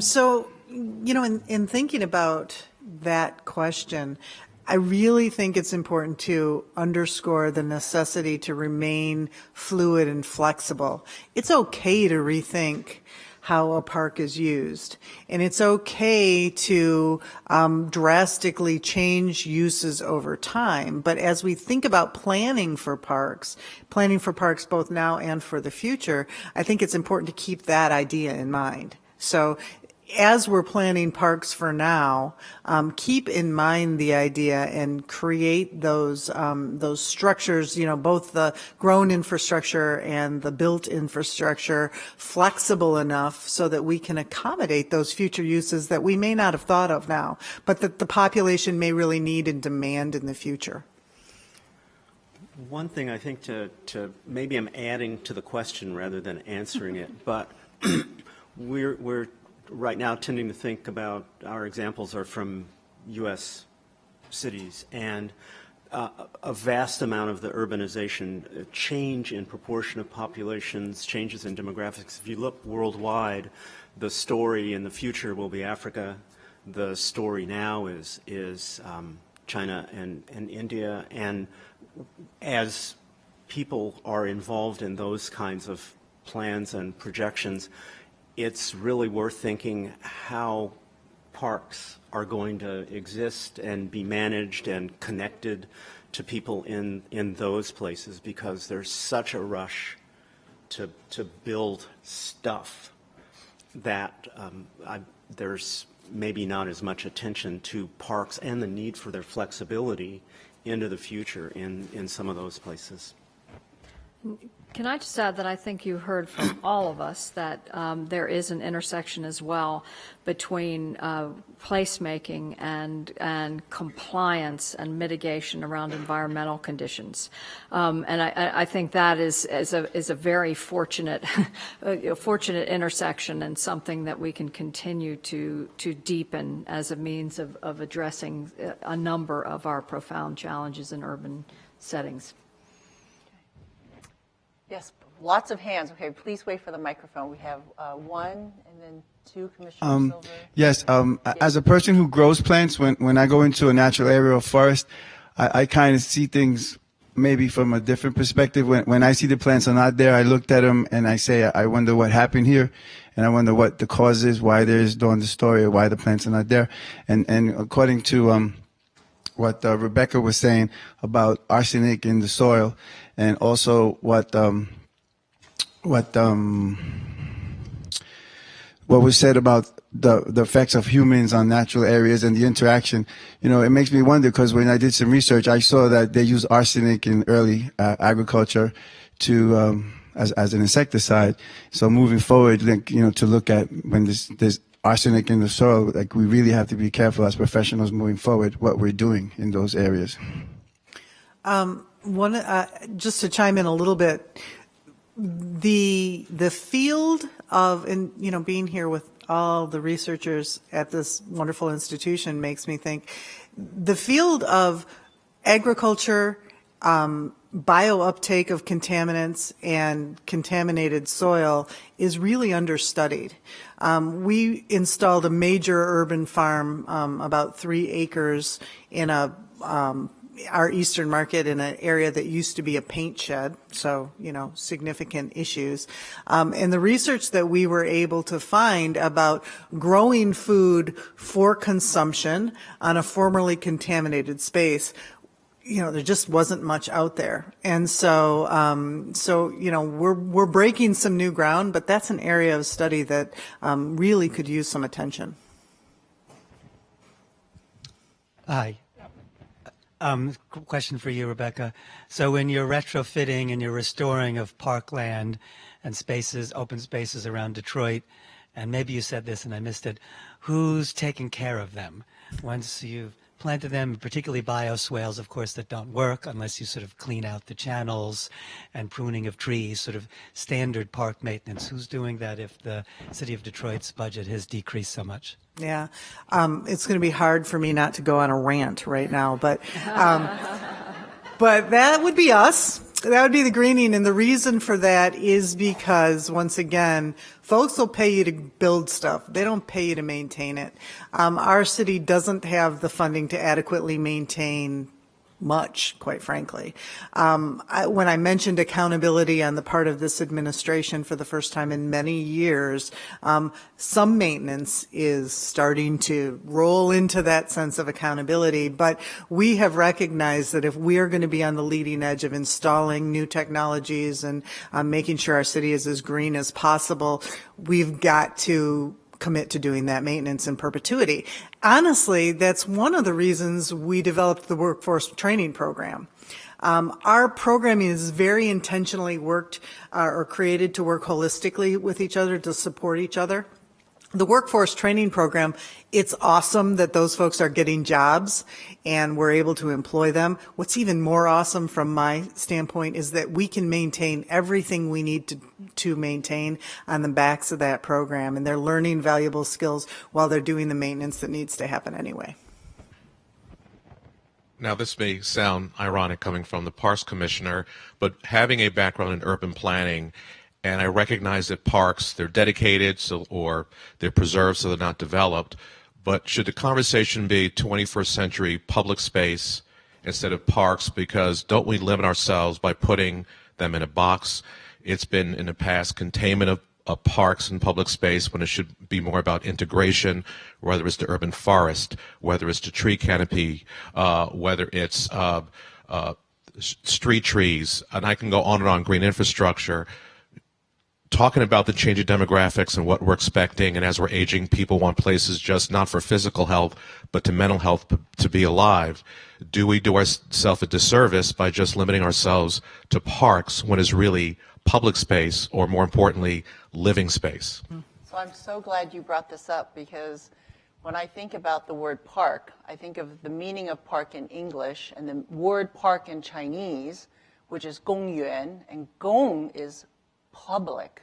So, in thinking about that question, I really think it's important to underscore the necessity to remain fluid and flexible. It's okay to rethink how a park is used, and it's okay to drastically change uses over time. But as we think about planning for parks both now and for the future, I think it's important to keep that idea in mind. So as we're planning parks for now, keep in mind the idea and create those structures, both the grown infrastructure and the built infrastructure, flexible enough so that we can accommodate those future uses that we may not have thought of now, but that the population may really need and demand in the future. One thing I think to maybe I'm adding to the question rather than answering it, but we're right now tending to think about our examples are from U.S. cities, and a vast amount of the urbanization, change in proportion of populations, changes in demographics. If you look worldwide, the story in the future will be Africa. The story now is China and India, and as people are involved in those kinds of plans and projections, it's really worth thinking how parks are going to exist and be managed and connected to people in those places, because there's such a rush to build stuff that there's maybe not as much attention to parks and the need for their flexibility into the future in some of those places. Can I just add that I think you heard from all of us that there is an intersection as well between placemaking and compliance and mitigation around environmental conditions, and I think that is a very fortunate fortunate intersection, and something that we can continue to deepen as a means of addressing a number of our profound challenges in urban settings. Yes, lots of hands. Okay, please wait for the microphone. We have one and then two, Commissioner Silver. Yes, as a person who grows plants, when I go into a natural area or forest, I kind of see things maybe from a different perspective. When I see the plants are not there, I looked at them and I say, I wonder what happened here, and I wonder what the cause is, why there's during the story, or why the plants are not there. And according to what Rebecca was saying about arsenic in the soil, and also what was said about the effects of humans on natural areas and the interaction, it makes me wonder, because when I did some research, I saw that they use arsenic in early agriculture to as an insecticide. So moving forward, to look at when there's arsenic in the soil, we really have to be careful as professionals moving forward what we're doing in those areas. Just to chime in a little bit, the field of, and being here with all the researchers at this wonderful institution makes me think the field of agriculture, biouptake of contaminants and contaminated soil is really understudied. We installed a major urban farm, about 3 acres in a our Eastern Market in an area that used to be a paint shed, so, significant issues. And the research that we were able to find about growing food for consumption on a formerly contaminated space, there just wasn't much out there. And so, we're breaking some new ground, but that's an area of study that really could use some attention. Hi. Question for you, Rebecca. So when you're retrofitting and you're restoring of parkland and spaces, open spaces around Detroit, and maybe you said this and I missed it, who's taking care of them? Once you've planted them, particularly bioswales, of course, that don't work unless you sort of clean out the channels, and pruning of trees, sort of standard park maintenance. Who's doing that if the city of Detroit's budget has decreased so much? Yeah, it's going to be hard for me not to go on a rant right now, but that would be us. That would be the greening, and the reason for that is because, once again, folks will pay you to build stuff. They don't pay you to maintain it. Our city doesn't have the funding to adequately maintain much, quite frankly. When I mentioned accountability on the part of this administration for the first time in many years, some maintenance is starting to roll into that sense of accountability, but we have recognized that if we are going to be on the leading edge of installing new technologies and making sure our city is as green as possible, we've got to commit to doing that maintenance in perpetuity. Honestly, that's one of the reasons we developed the workforce training program. Our programming is very intentionally worked or created to work holistically with each other, to support each other. The workforce training program, it's awesome that those folks are getting jobs and we're able to employ them. What's even more awesome from my standpoint is that we can maintain everything we need to maintain on the backs of that program, and they're learning valuable skills while they're doing the maintenance that needs to happen anyway. Now, this may sound ironic coming from the Parks Commissioner, but having a background in urban planning, and I recognize that parks, they're dedicated or they're preserved so they're not developed, but should the conversation be 21st century public space instead of parks? Because don't we limit ourselves by putting them in a box? It's been in the past containment of parks and public space when it should be more about integration, whether it's the urban forest, whether it's the tree canopy, whether it's street trees, and I can go on and on, green infrastructure. Talking about the changing demographics and what we're expecting, and as we're aging, people want places just not for physical health, but to mental health, to be alive. Do we do ourselves a disservice by just limiting ourselves to parks when it's really public space, or more importantly, living space? So I'm so glad you brought this up, because when I think about the word park, I think of the meaning of park in English and the word park in Chinese, which is 公园, and gong is public.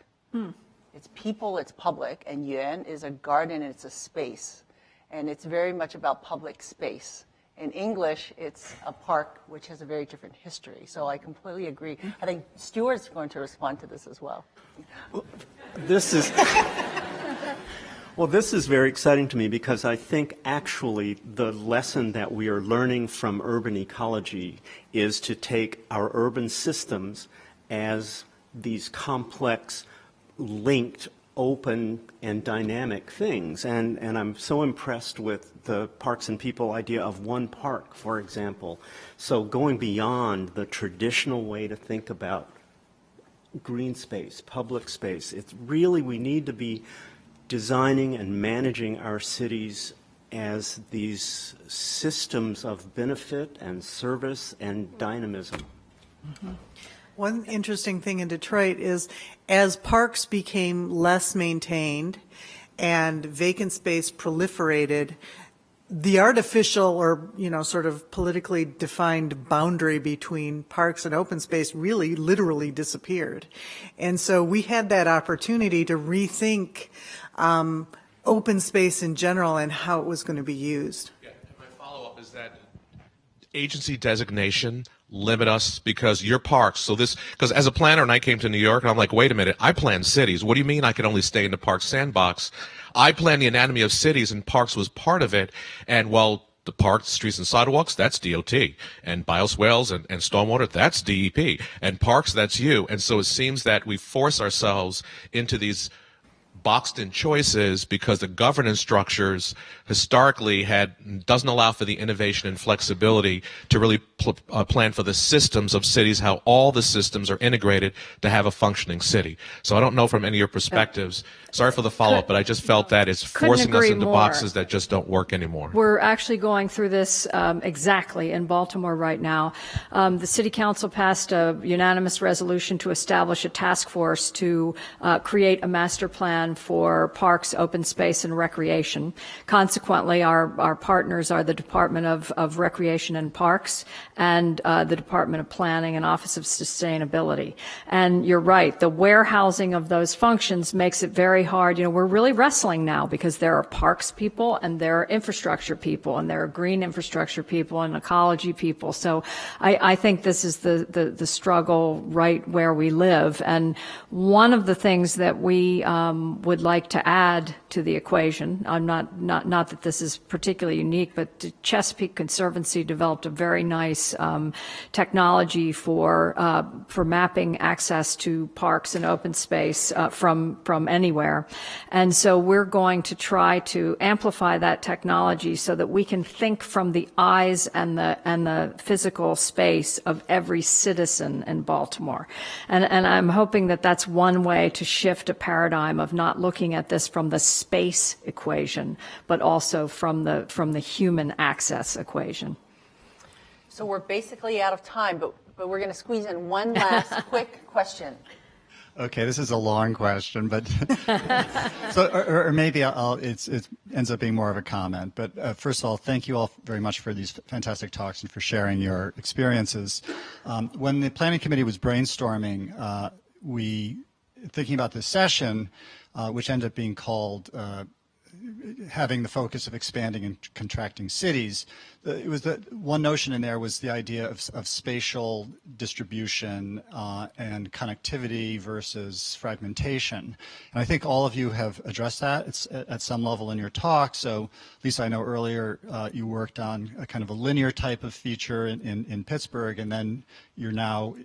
It's people, it's public, and yuan is a garden, it's a space. And it's very much about public space. In English, it's a park, which has a very different history. So I completely agree. I think Stewart's going to respond to this as well. This is very exciting to me, because I think actually the lesson that we are learning from urban ecology is to take our urban systems as these complex, linked, open, and dynamic things. And I'm so impressed with the Parks and People idea of one park, for example. So going beyond the traditional way to think about green space, public space, it's really, we need to be designing and managing our cities as these systems of benefit and service and dynamism. Mm-hmm. One interesting thing in Detroit is, as parks became less maintained and vacant space proliferated, the artificial or, sort of politically defined boundary between parks and open space really literally disappeared. And so we had that opportunity to rethink open space in general and how it was going to be used. Yeah, and my follow-up is that agency designation limit us, because your parks, so this, because as a planner, and I came to New York, and I'm like, wait a minute, I plan cities. What do you mean I can only stay in the park sandbox? I plan the anatomy of cities, and parks was part of it. And while the parks, streets, and sidewalks, that's DOT. And bioswales and stormwater, that's DEP. And parks, that's you. And so it seems that we force ourselves into these boxed-in choices because the governance structures historically doesn't allow for the innovation and flexibility to really plan for the systems of cities, how all the systems are integrated to have a functioning city. So I don't know from any of your perspectives. Sorry for the follow-up, but I just felt that it's forcing us into boxes that just don't work anymore. We're actually going through this exactly in Baltimore right now. The City Council passed a unanimous resolution to establish a task force to create a master plan for parks, open space, and recreation. Consequently, our partners are the Department of Recreation and Parks and the Department of Planning and Office of Sustainability. And you're right, the warehousing of those functions makes it very hard. You know, we're really wrestling now because there are parks people and there are infrastructure people and there are green infrastructure people and ecology people. So I think this is the struggle right where we live. And one of the things that we would like to add to the equation, not that this is particularly unique, but the Chesapeake Conservancy developed a very nice technology for mapping access to parks and open space from anywhere. And so we're going to try to amplify that technology so that we can think from the eyes and the physical space of every citizen in Baltimore. And I'm hoping that that's one way to shift a paradigm of not looking at this from the space equation, but also from the human access equation. So we're basically out of time, but we're going to squeeze in one last quick question. Okay, this is a long question, but so or maybe it ends up being more of a comment. But first of all, thank you all very much for these fantastic talks and for sharing your experiences. When the planning committee was brainstorming, thinking about this session, which ended up being called having the focus of expanding and contracting cities, it was one notion in there was the idea of spatial distribution and connectivity versus fragmentation. And I think all of you have addressed that at some level in your talk. So, Lisa, I know earlier you worked on a kind of a linear type of feature in Pittsburgh, and then you're now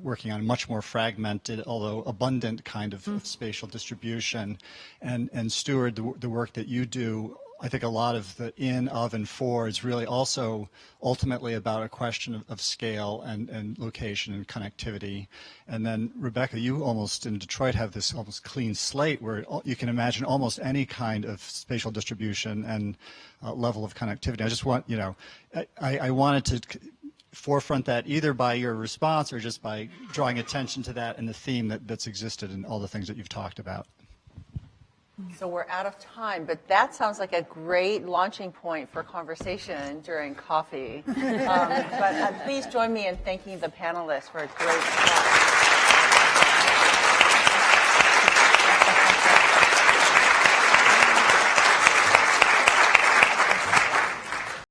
working on a much more fragmented, although abundant kind of spatial distribution. And Steward, the work that you do, I think a lot of the in, of, and for is really also ultimately about a question of scale and location and connectivity. And then, Rebecca, you almost in Detroit have this almost clean slate where you can imagine almost any kind of spatial distribution and level of connectivity. I just want, I wanted to forefront that either by your response or just by drawing attention to that and the theme that's existed in all the things that you've talked about. So we're out of time, but that sounds like a great launching point for conversation during coffee. But please join me in thanking the panelists for a great talk.